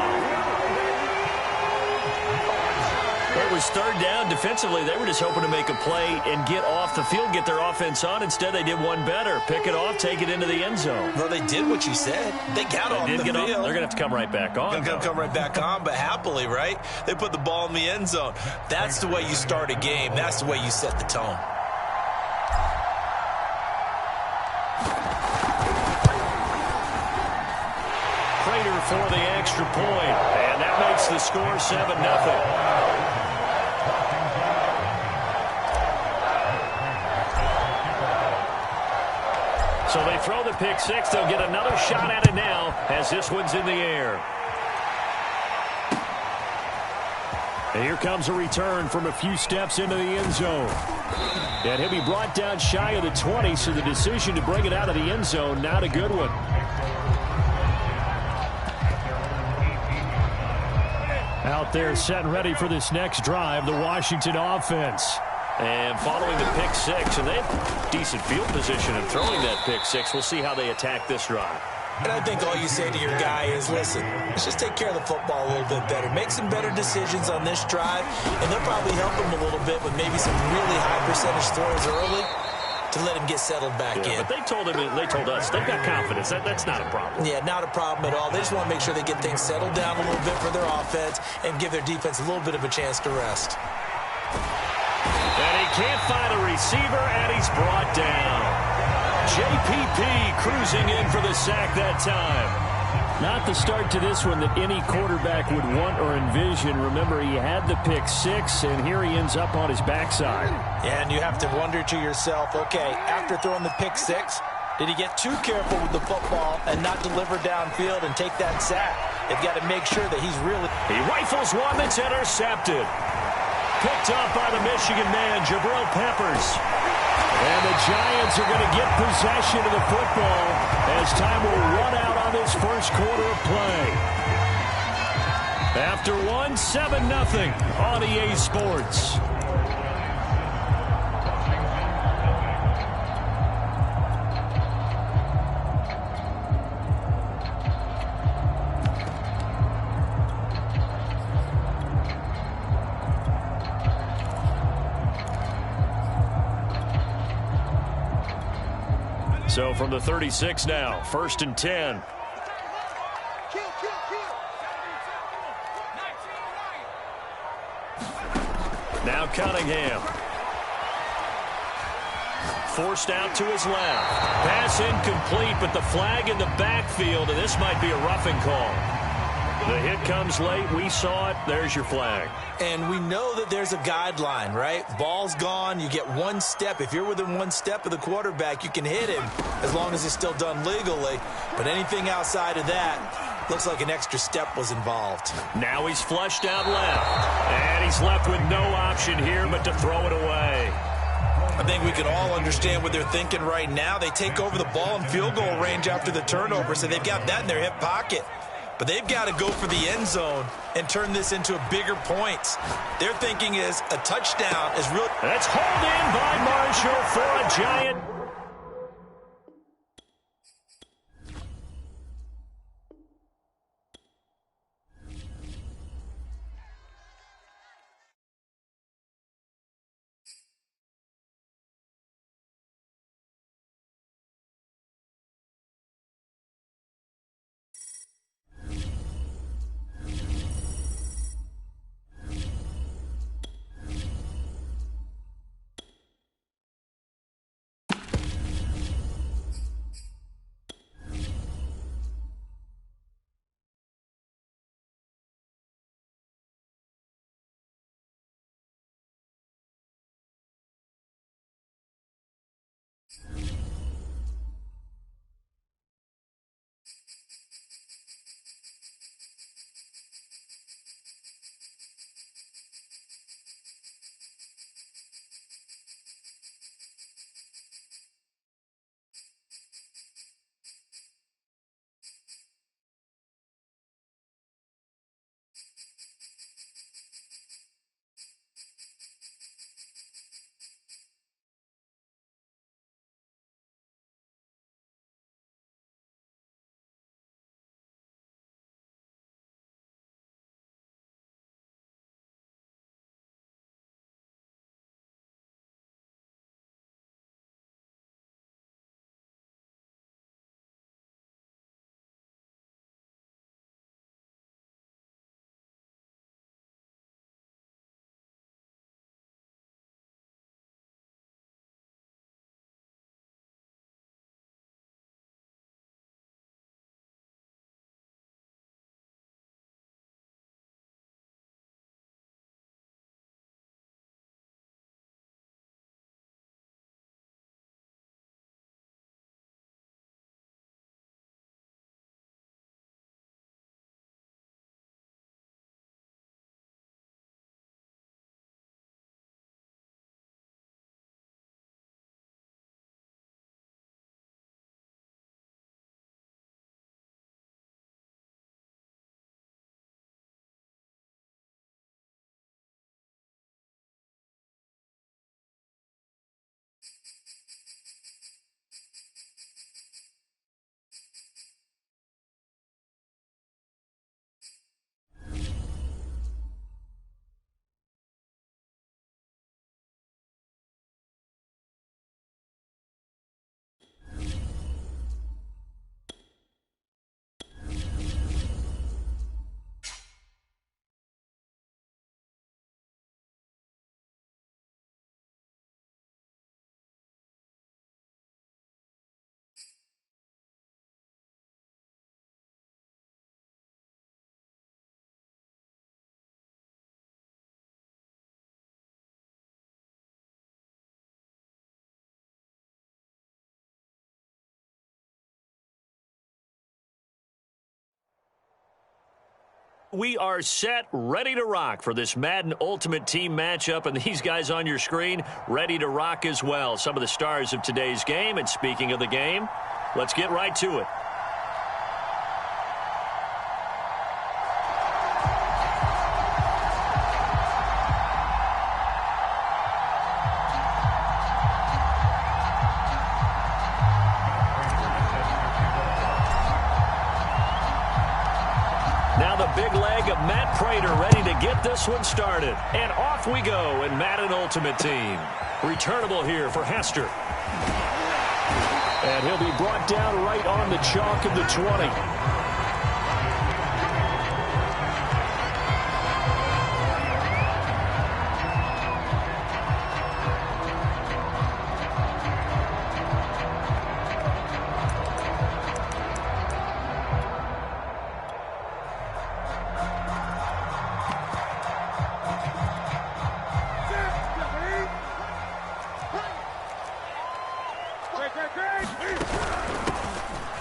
It was third down. Defensively, they were just hoping to make a play and get off the field, get their offense on. Instead, they did one better. Pick it off, take it into the end zone. Well, they did what you said. They got off the field. They're going to have to come right back on. They're going to come right back on, but happily, right? They put the ball in the end zone. That's the way you start a game. That's the way you set the tone. Prater for the extra point, and that makes the score 7-0. So they throw the pick six. They'll get another shot at it now as this one's in the air. And here comes a return from a few steps into the end zone. And he'll be brought down shy of the 20, so the decision to bring it out of the end zone, not a good one. Out there set and ready for this next drive, the Washington offense. And following the pick six, and they have decent field position in throwing that pick six. We'll see how they attack this drive. And I think all you say to your guy is, listen, let's just take care of the football a little bit better. Make some better decisions on this drive, and they'll probably help him a little bit with maybe some really high percentage throws early to let him get settled back in. But they told us they've got confidence. That's not a problem. Yeah, not a problem at all. They just want to make sure they get things settled down a little bit for their offense and give their defense a little bit of a chance to rest. And he can't find a receiver, and he's brought down. JPP cruising in for the sack that time. Not the start to this one that any quarterback would want or envision. Remember, he had the pick six, and here he ends up on his backside. And you have to wonder to yourself, okay, after throwing the pick six, did he get too careful with the football and not deliver downfield and take that sack? They've got to make sure that he's really... He rifles one that's intercepted. Picked up by the Michigan man, Jabril Peppers. And the Giants are going to get possession of the football as time will run out on this first quarter of play. After 7-0 on EA Sports. So from the 36 now, 1st and 10. Now Cunningham. Forced out to his left. Pass incomplete, but the flag in the backfield, and this might be a roughing call. The hit comes late. We saw it. There's your flag. And we know that there's a guideline, right? Ball's gone. You get one step. If you're within one step of the quarterback, you can hit him as long as it's still done legally. But anything outside of that, looks like an extra step was involved. Now he's flushed out left. And he's left with no option here but to throw it away. I think we can all understand what they're thinking right now. They take over the ball in field goal range after the turnover, so they've got that in their hip pocket. But they've got to go for the end zone and turn this into a bigger points. Their thinking is a touchdown is real. That's hauled in by Marshall for a Giant. we are set, ready to rock for this Madden Ultimate Team matchup, and these guys on your screen ready to rock as well. Some of the stars of today's game, and speaking of the game, let's get right to it. Now the big leg of Matt Prater ready to get this one started. And off we go in Madden Ultimate Team. Returnable here for Hester. And he'll be brought down right on the chalk of the 20.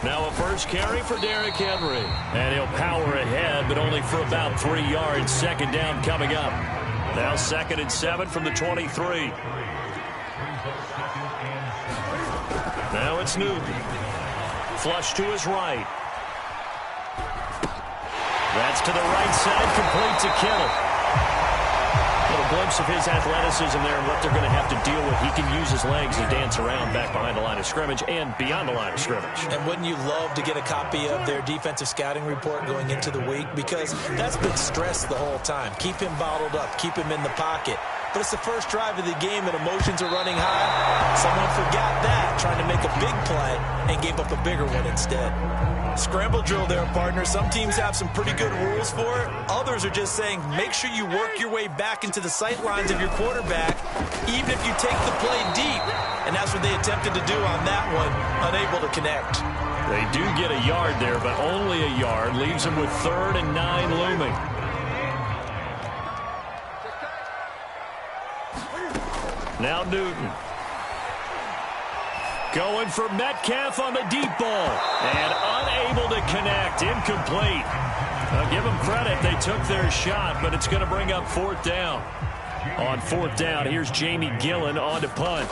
Now a first carry for Derrick Henry. And he'll power ahead, but only for about 3 yards. Second down coming up. Now 2nd and 7 from the 23. Now it's Newton. Flush to his right. That's to the right side, complete to Kittle. A little glimpse of his athleticism there and what they're going to have to deal with. He can use his legs to dance around back behind the line of scrimmage and beyond the line of scrimmage. And wouldn't you love to get a copy of their defensive scouting report going into the week? Because that's been stressed the whole time. Keep him bottled up. Keep him in the pocket. But it's the first drive of the game and emotions are running high. Someone forgot that, trying to make a big play and gave up a bigger one instead. Scramble drill there, partner. Some teams have some pretty good rules for it. Others are just saying make sure you work your way back into the sight lines of your quarterback, even if you take the play deep. And that's what they attempted to do on that one, unable to connect. They do get a yard there, but only a yard. Leaves them with 3rd and 9 looming. Now Newton. Going for Metcalf on the deep ball. And unable to connect. Incomplete. I'll give them credit. They took their shot, but it's going to bring up 4th down. On 4th down, here's Jamie Gillen on to punt.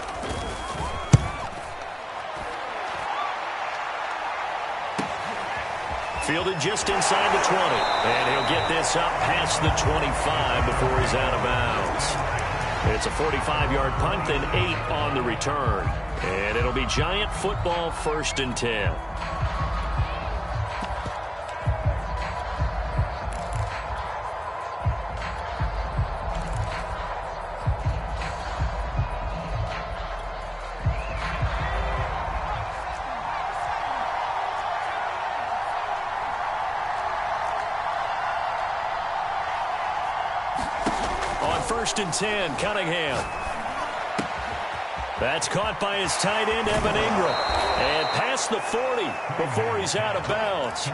Fielded just inside the 20. And he'll get this up past the 25 before he's out of bounds. It's a 45-yard punt, then 8 on the return. And it'll be Giant football, 1st and 10. On 1st and 10, Cunningham. That's caught by his tight end, Evan Ingram. And past the 40 before he's out of bounds.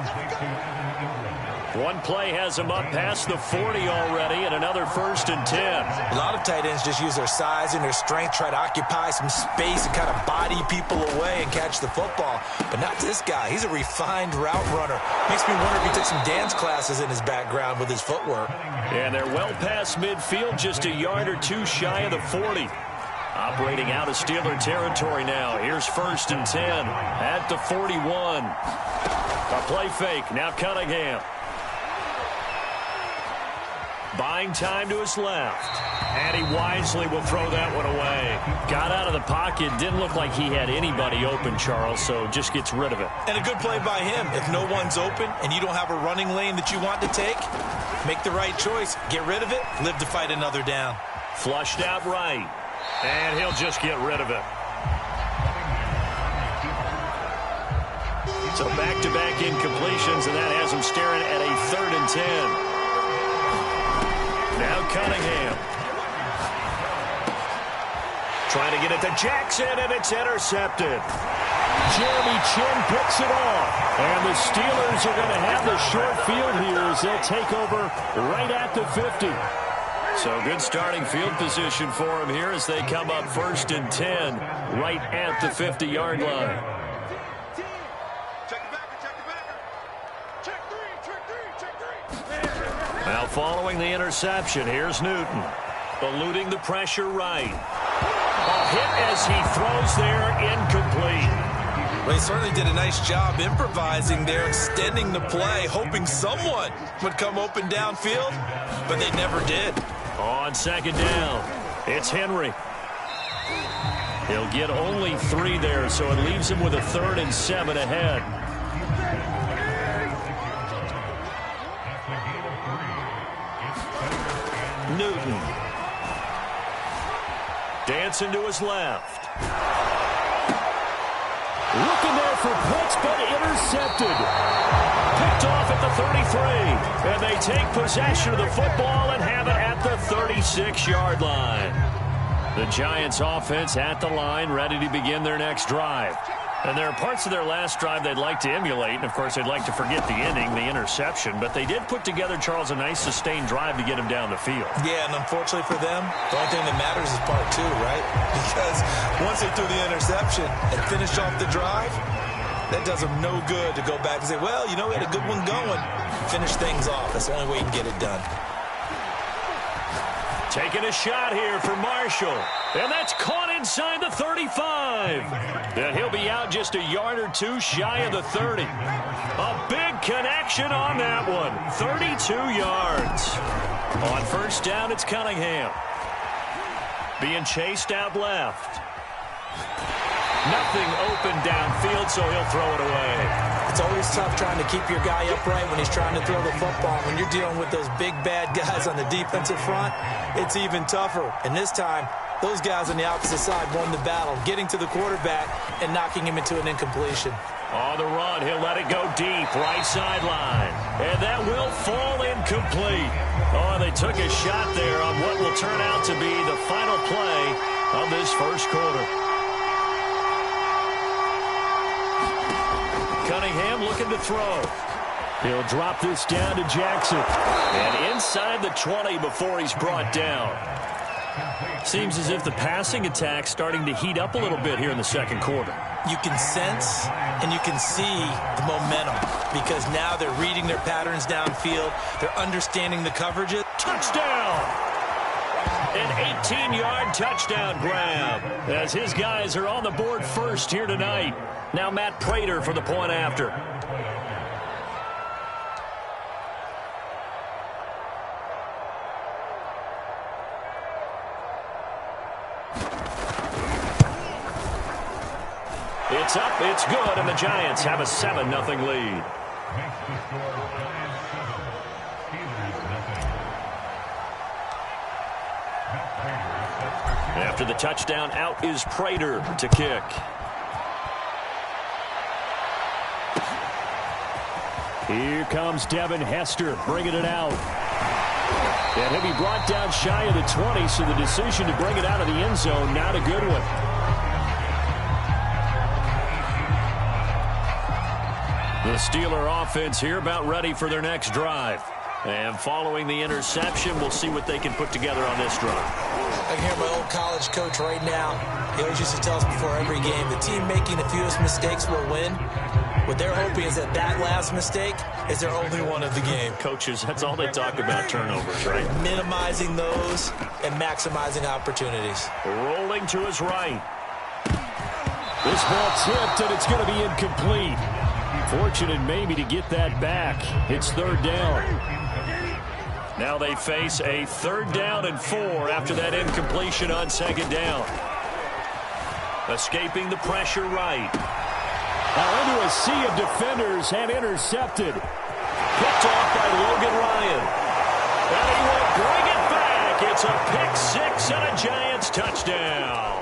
One play has him up past the 40 already, and another 1st and 10. A lot of tight ends just use their size and their strength, try to occupy some space and kind of body people away and catch the football. But not this guy. He's a refined route runner. Makes me wonder if he took some dance classes in his background with his footwork. And they're well past midfield, just a yard or 2 shy of the 40. Operating out of Steeler territory now. Here's 1st and 10 at the 41. A play fake. Now Cunningham. Buying time to his left. And he wisely will throw that one away. Got out of the pocket. Didn't look like he had anybody open, Charles, so just gets rid of it. And a good play by him. If no one's open and you don't have a running lane that you want to take, make the right choice. Get rid of it. Live to fight another down. Flushed out right. And he'll just get rid of it. So back-to-back incompletions, and that has him staring at a 3rd and 10. Now Cunningham. Trying to get it to Jackson, and it's intercepted. Jeremy Chin picks it off. And the Steelers are going to have the short field here as they'll take over right at the 50. So good starting field position for them here as they come up 1st and 10 right at the 50-yard line. following the interception, here's Newton. Eluding the pressure right. A hit as he throws there, incomplete. Well, he certainly did a nice job improvising there, extending the play, hoping someone would come open downfield, but they never did. On second down, it's Henry. He'll get only 3 there, so it leaves him with a 3rd and 7 ahead. Newton. Dancing to his left. Looking there for Pitts, but intercepted. Picked off at the 33. And they take possession of the football and have it at the 36-yard line. The Giants offense at the line, ready to begin their next drive. And there are parts of their last drive they'd like to emulate. And, of course, they'd like to forget the inning, the interception. But they did put together, Charles, a nice sustained drive to get him down the field. Yeah, and unfortunately for them, the only thing that matters is part 2, right? Because once they threw the interception and finished off the drive, that does them no good to go back and say, well, you know, we had a good one going. Finish things off. That's the only way you can get it done. Taking a shot here for Marshall. And that's caught inside the 35. And he'll be out just a yard or 2 shy of the 30. A big connection on that one. 32 yards. On first down, it's Cunningham. Being chased out left. Nothing open downfield, so he'll throw it away. It's always tough trying to keep your guy upright when he's trying to throw the football. When you're dealing with those big, bad guys on the defensive front, it's even tougher. And this time, those guys on the opposite side won the battle, getting to the quarterback and knocking him into an incompletion. On the run, he'll let it go deep, right sideline. And that will fall incomplete. Oh, they took a shot there on what will turn out to be the final play of this first quarter. Cunningham looking to throw. He'll drop this down to Jackson. And inside the 20 before he's brought down. Seems as if the passing attack's starting to heat up a little bit here in the second quarter. You can sense and you can see the momentum because now they're reading their patterns downfield. They're understanding the coverages. Touchdown! An 18-yard touchdown grab as his guys are on the board first here tonight. Now Matt Prater for the point after. It's up, it's good, and the Giants have a 7-0 lead. After the touchdown, out is Prater to kick. Here comes Devin Hester bringing it out. And he'll be brought down shy of the 20, so the decision to bring it out of the end zone, not a good one. The Steeler offense here about ready for their next drive. And following the interception, we'll see what they can put together on this drive. I can hear my old college coach right now. He always used to tell us before every game, the team making the fewest mistakes will win. What they're hoping is that that last mistake is their only one of the game. Coaches, that's all they talk about, turnovers, right? Minimizing those and maximizing opportunities. Rolling to his right. This ball tipped, and it's going to be incomplete. Fortunate maybe to get that back. It's third down. Now they face a 3rd down and 4 after that incompletion on second down. Escaping the pressure right. Now into a sea of defenders and intercepted. Picked off by Logan Ryan. And he will bring it back. It's a pick-6 and a Giants touchdown.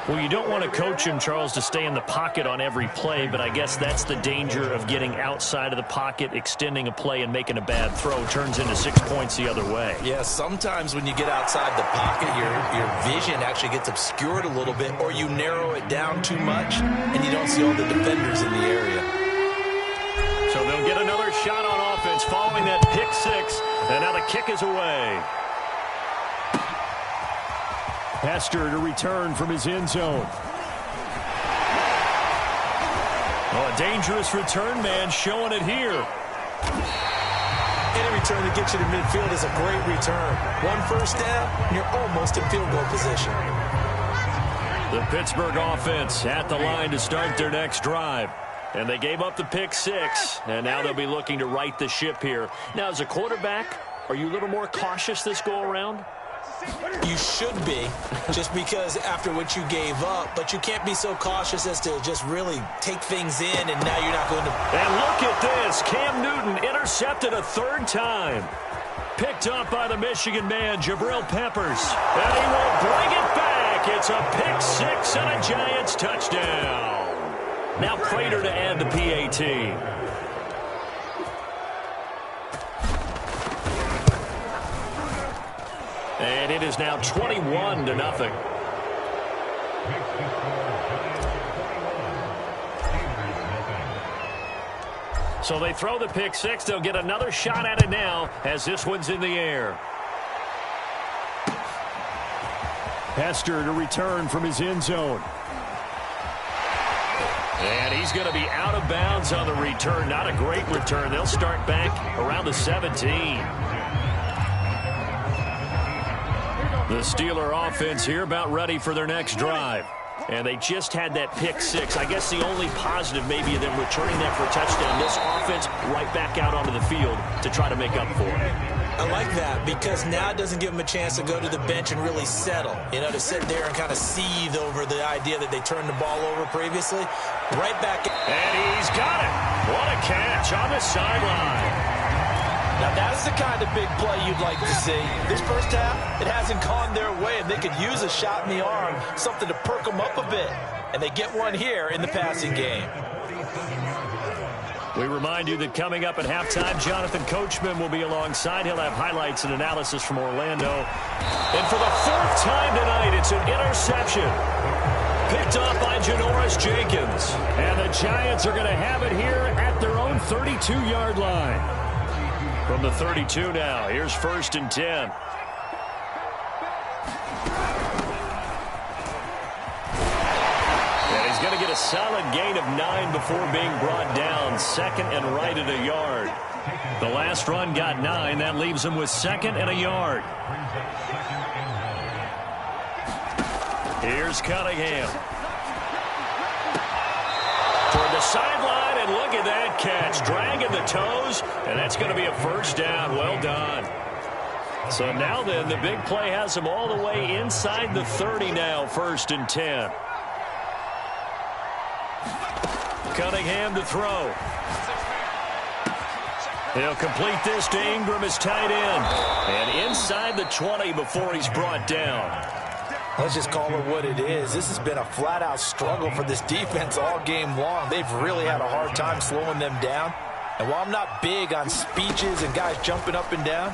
Well, you don't want to coach him, Charles, to stay in the pocket on every play, but I guess that's the danger of getting outside of the pocket, extending a play, and making a bad throw. Turns into 6 points the other way. Yeah, sometimes when you get outside the pocket, your vision actually gets obscured a little bit, or you narrow it down too much, and you don't see all the defenders in the area. So they'll get another shot on offense following that pick-6, and now the kick is away. Hester to return from his end zone. Oh, a dangerous return man showing it here. And every return to get you to midfield is a great return. One first down, and you're almost in field goal position. The Pittsburgh offense at the line to start their next drive. And they gave up the pick six, and now they'll be looking to right the ship here. Now, as a quarterback, are you a little more cautious this go-around? You should be, just because after what you gave up, but you can't be so cautious as to just really take things in, and now you're not going to... And look at this. Cam Newton intercepted a third time. Picked up by the Michigan man, Jabril Peppers. And he will bring it back. It's a pick six and a Giants touchdown. Now Prater to add the PAT. And it is now 21-0. So they throw the pick six. They'll get another shot at it now as this one's in the air. Hester to return from his end zone. And he's going to be out of bounds on the return. Not a great return. They'll start back around the 17. The Steeler offense here about ready for their next drive. And they just had that pick six. I guess the only positive maybe of them returning that for a touchdown. This offense right back out onto the field to try to make up for it. I like that because now it doesn't give them a chance to go to the bench and really settle. You know, to sit there and kind of seethe over the idea that they turned the ball over previously. Right back. And he's got it. What a catch on the sideline. Now, that's the kind of big play you'd like to see. This first half, it hasn't gone their way, and they could use a shot in the arm, something to perk them up a bit. And they get one here in the passing game. We remind you that coming up at halftime, Jonathan Coachman will be alongside. He'll have highlights and analysis from Orlando. And for the fourth time tonight, it's an interception. Picked up by Janoris Jenkins. And the Giants are going to have it here at their own 32-yard line. From the 32 now, here's 1st and 10. And he's going to get a solid gain of 9 before being brought down. 2nd and right at a yard. The last run got 9. That leaves him with 2nd and a yard. Here's Cunningham. Toward the sideline, and look at that catch. Dragging the toes, and that's going to be a first down. Well done. So now then, the big play has him all the way inside the 30 now, 1st and 10. Cunningham to throw. He'll complete this to Ingram, his tight end. And inside the 20 before he's brought down. Let's just call it what it is. This has been a flat-out struggle for this defense all game long. They've really had a hard time slowing them down. And while I'm not big on speeches and guys jumping up and down,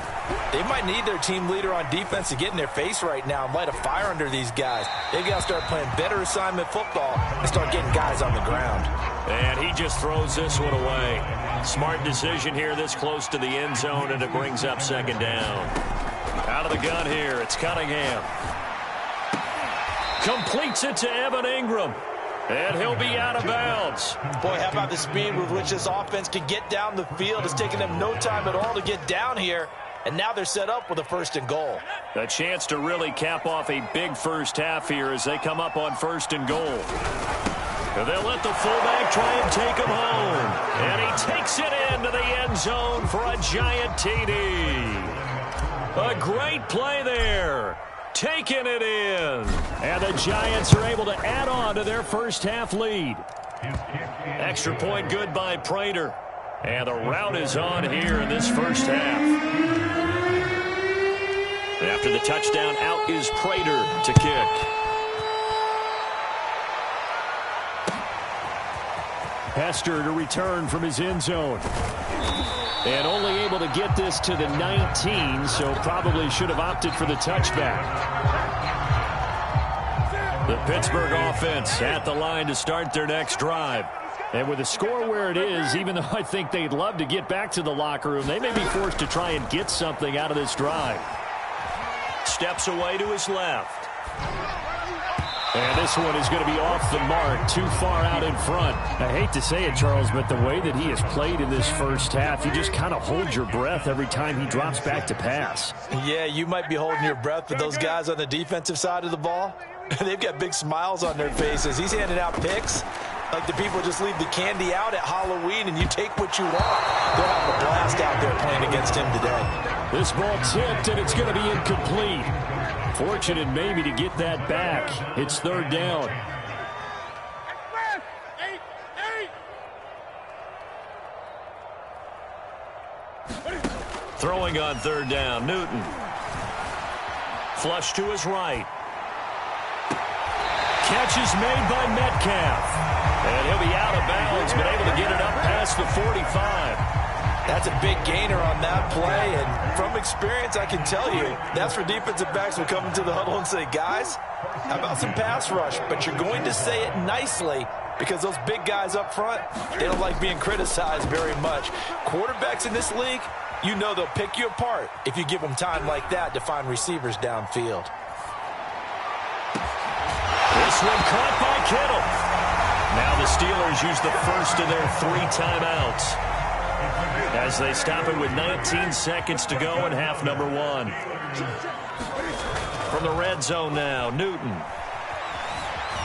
they might need their team leader on defense to get in their face right now and light a fire under these guys. They've got to start playing better assignment football and start getting guys on the ground. And he just throws this one away. Smart decision here this close to the end zone, and it brings up 2nd down. Out of the gun here, it's Cunningham. Completes it to Evan Ingram. And he'll be out of bounds. Boy, how about the speed with which this offense can get down the field? It's taken them no time at all to get down here. And now they're set up with a 1st and goal. A chance to really cap off a big first half here as they come up on 1st and goal. And they'll let the fullback try and take him home. And he takes it into the end zone for a Giant TD. A great play there. Taking it in. And the Giants are able to add on to their first half lead. Extra point good by Prater. And the route is on here in this first half. After the touchdown, out is Prater to kick. Hester to return from his end zone. And only able to get this to the 19, so probably should have opted for the touchback. The Pittsburgh offense at the line to start their next drive. And with the score where it is, even though I think they'd love to get back to the locker room, they may be forced to try and get something out of this drive. Steps away to his left. And this one is going to be off the mark, too far out in front. I hate to say it, Charles, but the way that he has played in this first half, you just kind of hold your breath every time he drops back to pass. Yeah, you might be holding your breath, but those guys on the defensive side of the ball, they've got big smiles on their faces. He's handing out picks like the people just leave the candy out at Halloween and you take what you want. They're having a blast out there playing against him today. This ball tipped, and it's going to be incomplete. Fortunate maybe to get that back. It's third down. Throwing on third down, Newton. Flush to his right. Catch is made by Metcalf. And he'll be out of bounds, but able to get it up past the 45. That's a big gainer on that play, and from experience, I can tell you, that's where defensive backs will come into the huddle and say, guys, how about some pass rush? But you're going to say it nicely because those big guys up front, they don't like being criticized very much. Quarterbacks in this league, you know they'll pick you apart if you give them time like that to find receivers downfield. This one caught by Kittle. Now the Steelers use the first of their 3 timeouts as they stop it with 19 seconds to go in half number 1. From the red zone now, Newton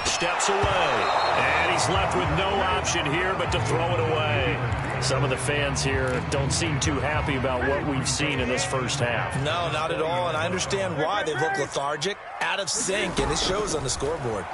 steps away, and he's left with no option here but to throw it away. Some of the fans here don't seem too happy about what we've seen in this first half. No, not at all, and I understand why. They look lethargic, out of sync, and it shows on the scoreboard.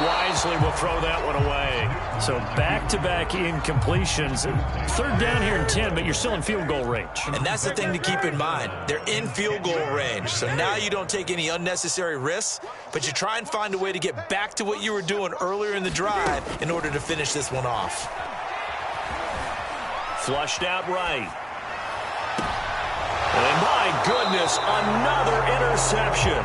Wisely will throw that one away. So back-to-back incompletions. Third down here in 10, but you're still in field goal range. And that's the thing to keep in mind. They're in field goal range. So now you don't take any unnecessary risks, but you try and find a way to get back to what you were doing earlier in the drive in order to finish this one off. Flushed out right. And my goodness, another interception.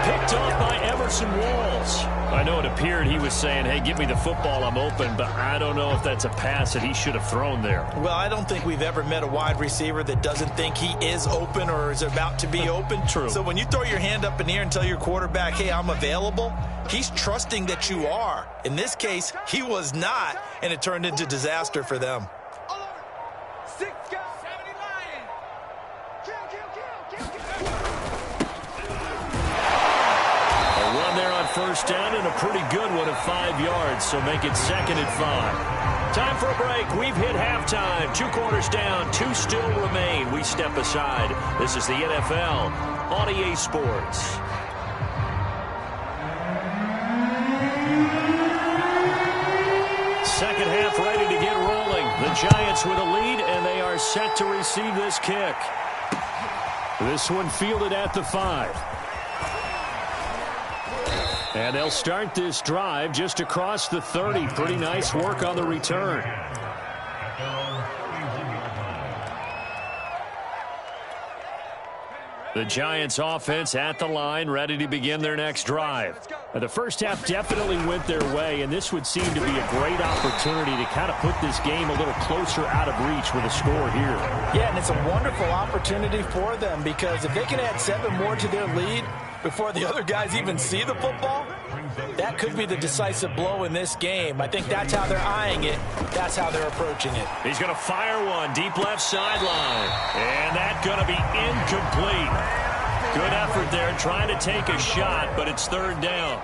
Picked off by Emerson Walls. I know it appeared he was saying, hey, give me the football, I'm open, but I don't know if that's a pass that he should have thrown there. Well, I don't think we've ever met a wide receiver that doesn't think he is open or is about to be open. True. So when you throw your hand up in the air and tell your quarterback, hey, I'm available, he's trusting that you are. In this case, he was not, and it turned into disaster for them. First down and a pretty good one of 5 yards, so make it 2nd and 5. Time for a break. We've hit halftime. 2 quarters down, 2 still remain. We step aside. This is the NFL on EA Sports. Second half ready to get rolling. The Giants with a lead, and they are set to receive this kick. This one fielded at the 5. And they'll start this drive just across the 30. Pretty nice work on the return. The Giants offense at the line, ready to begin their next drive. The first half definitely went their way, and this would seem to be a great opportunity to kind of put this game a little closer out of reach with a score here. Yeah, and it's a wonderful opportunity for them because if they can add 7 more to their lead before the other guys even see the football, that could be the decisive blow in this game. I think that's how they're eyeing it. That's how they're approaching it. He's going to fire one deep left sideline. And that's going to be incomplete. Good effort there trying to take a shot, but it's third down.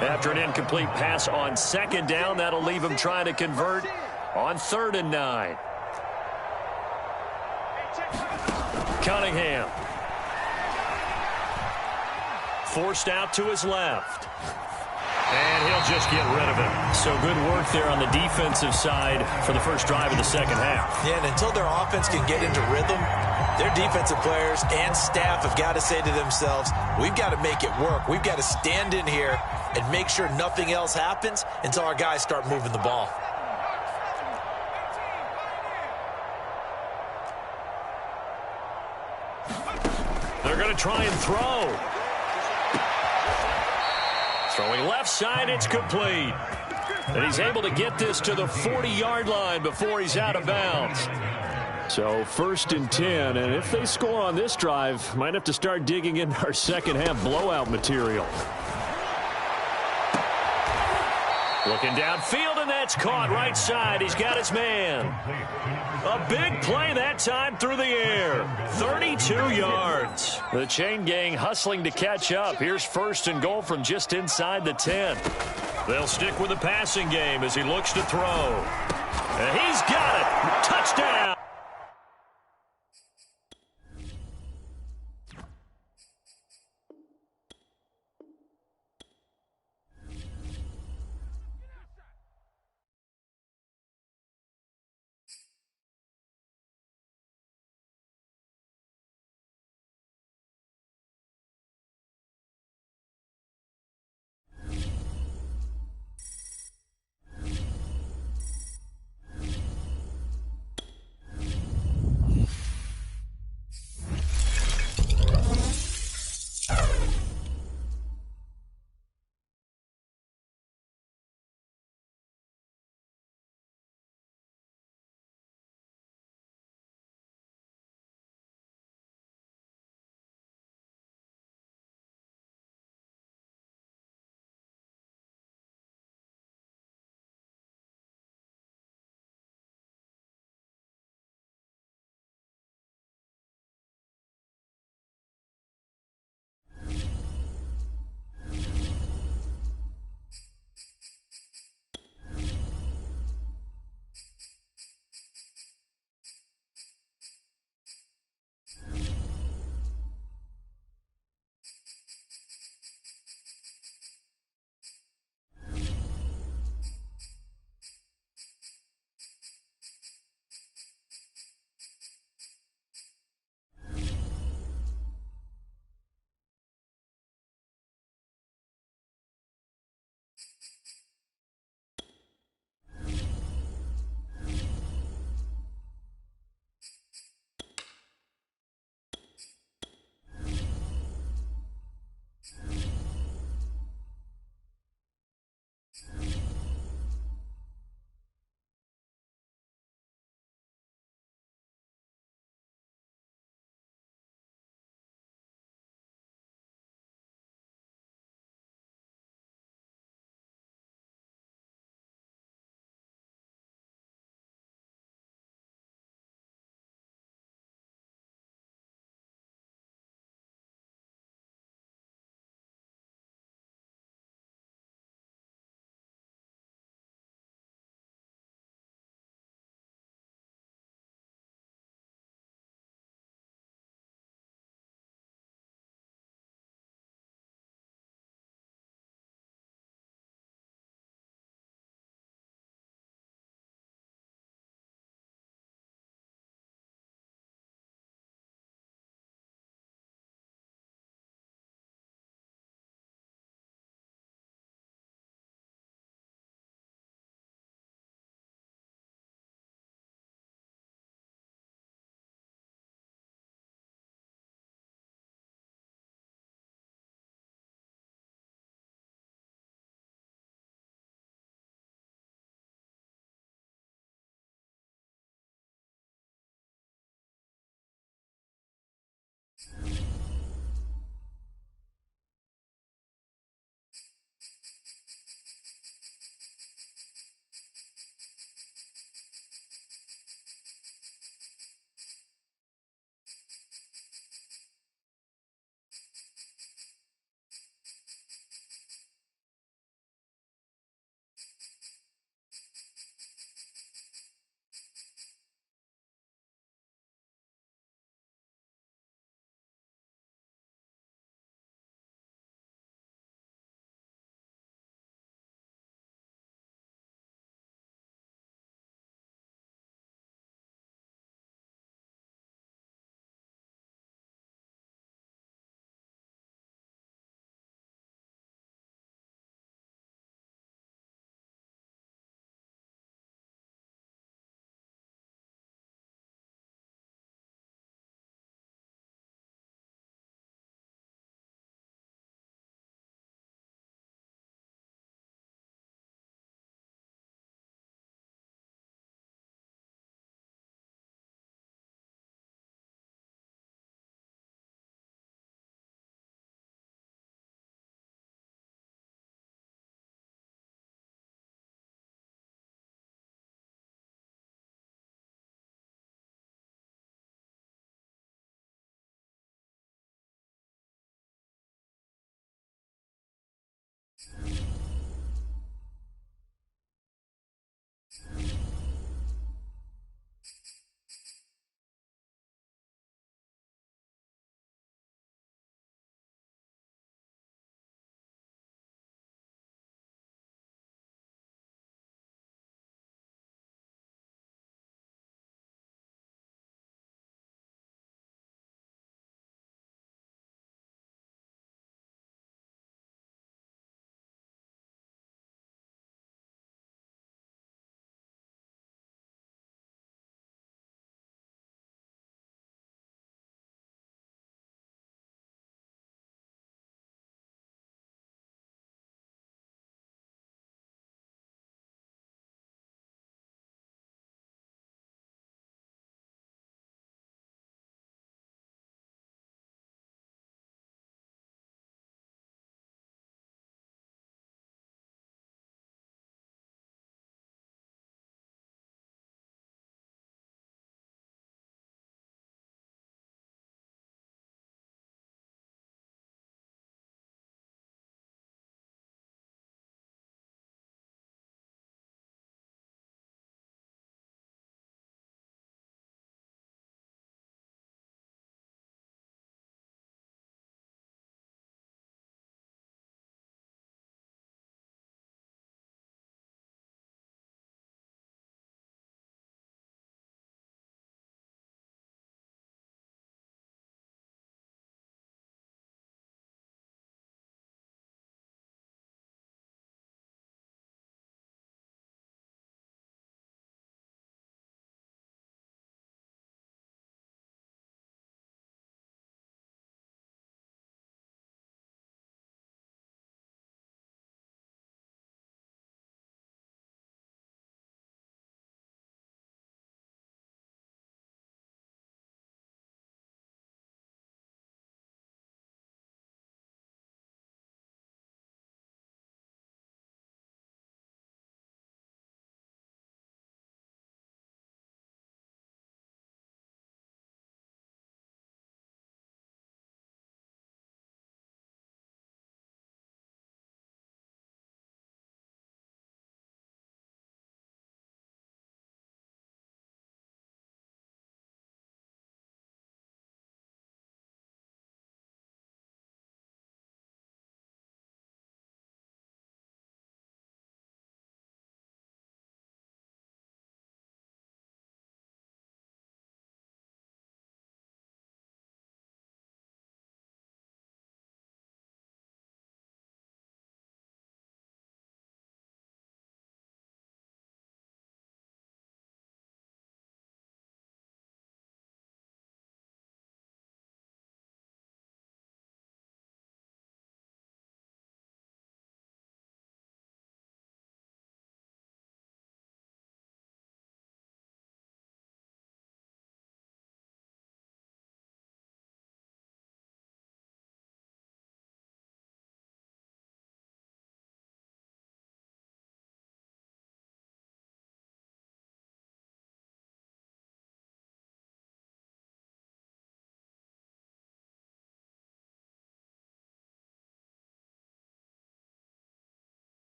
After an incomplete pass on second down, that'll leave him trying to convert on 3rd and 9. Cunningham. Forced out to his left. And he'll just get rid of it. So good work there on the defensive side for the first drive of the second half. Yeah, and until their offense can get into rhythm, their defensive players and staff have got to say to themselves, we've got to make it work. We've got to stand in here and make sure nothing else happens until our guys start moving the ball. They're going to try and throw. Throwing left side, it's complete. And he's able to get this to the 40-yard line before he's out of bounds. So 1st and 10, and if they score on this drive, might have to start digging into our second half blowout material. Looking downfield, and that's caught right side. He's got his man. A big play that time through the air. 32 yards. The chain gang hustling to catch up. Here's 1st and goal from just inside the 10. They'll stick with the passing game as he looks to throw. And he's got it. Touchdown.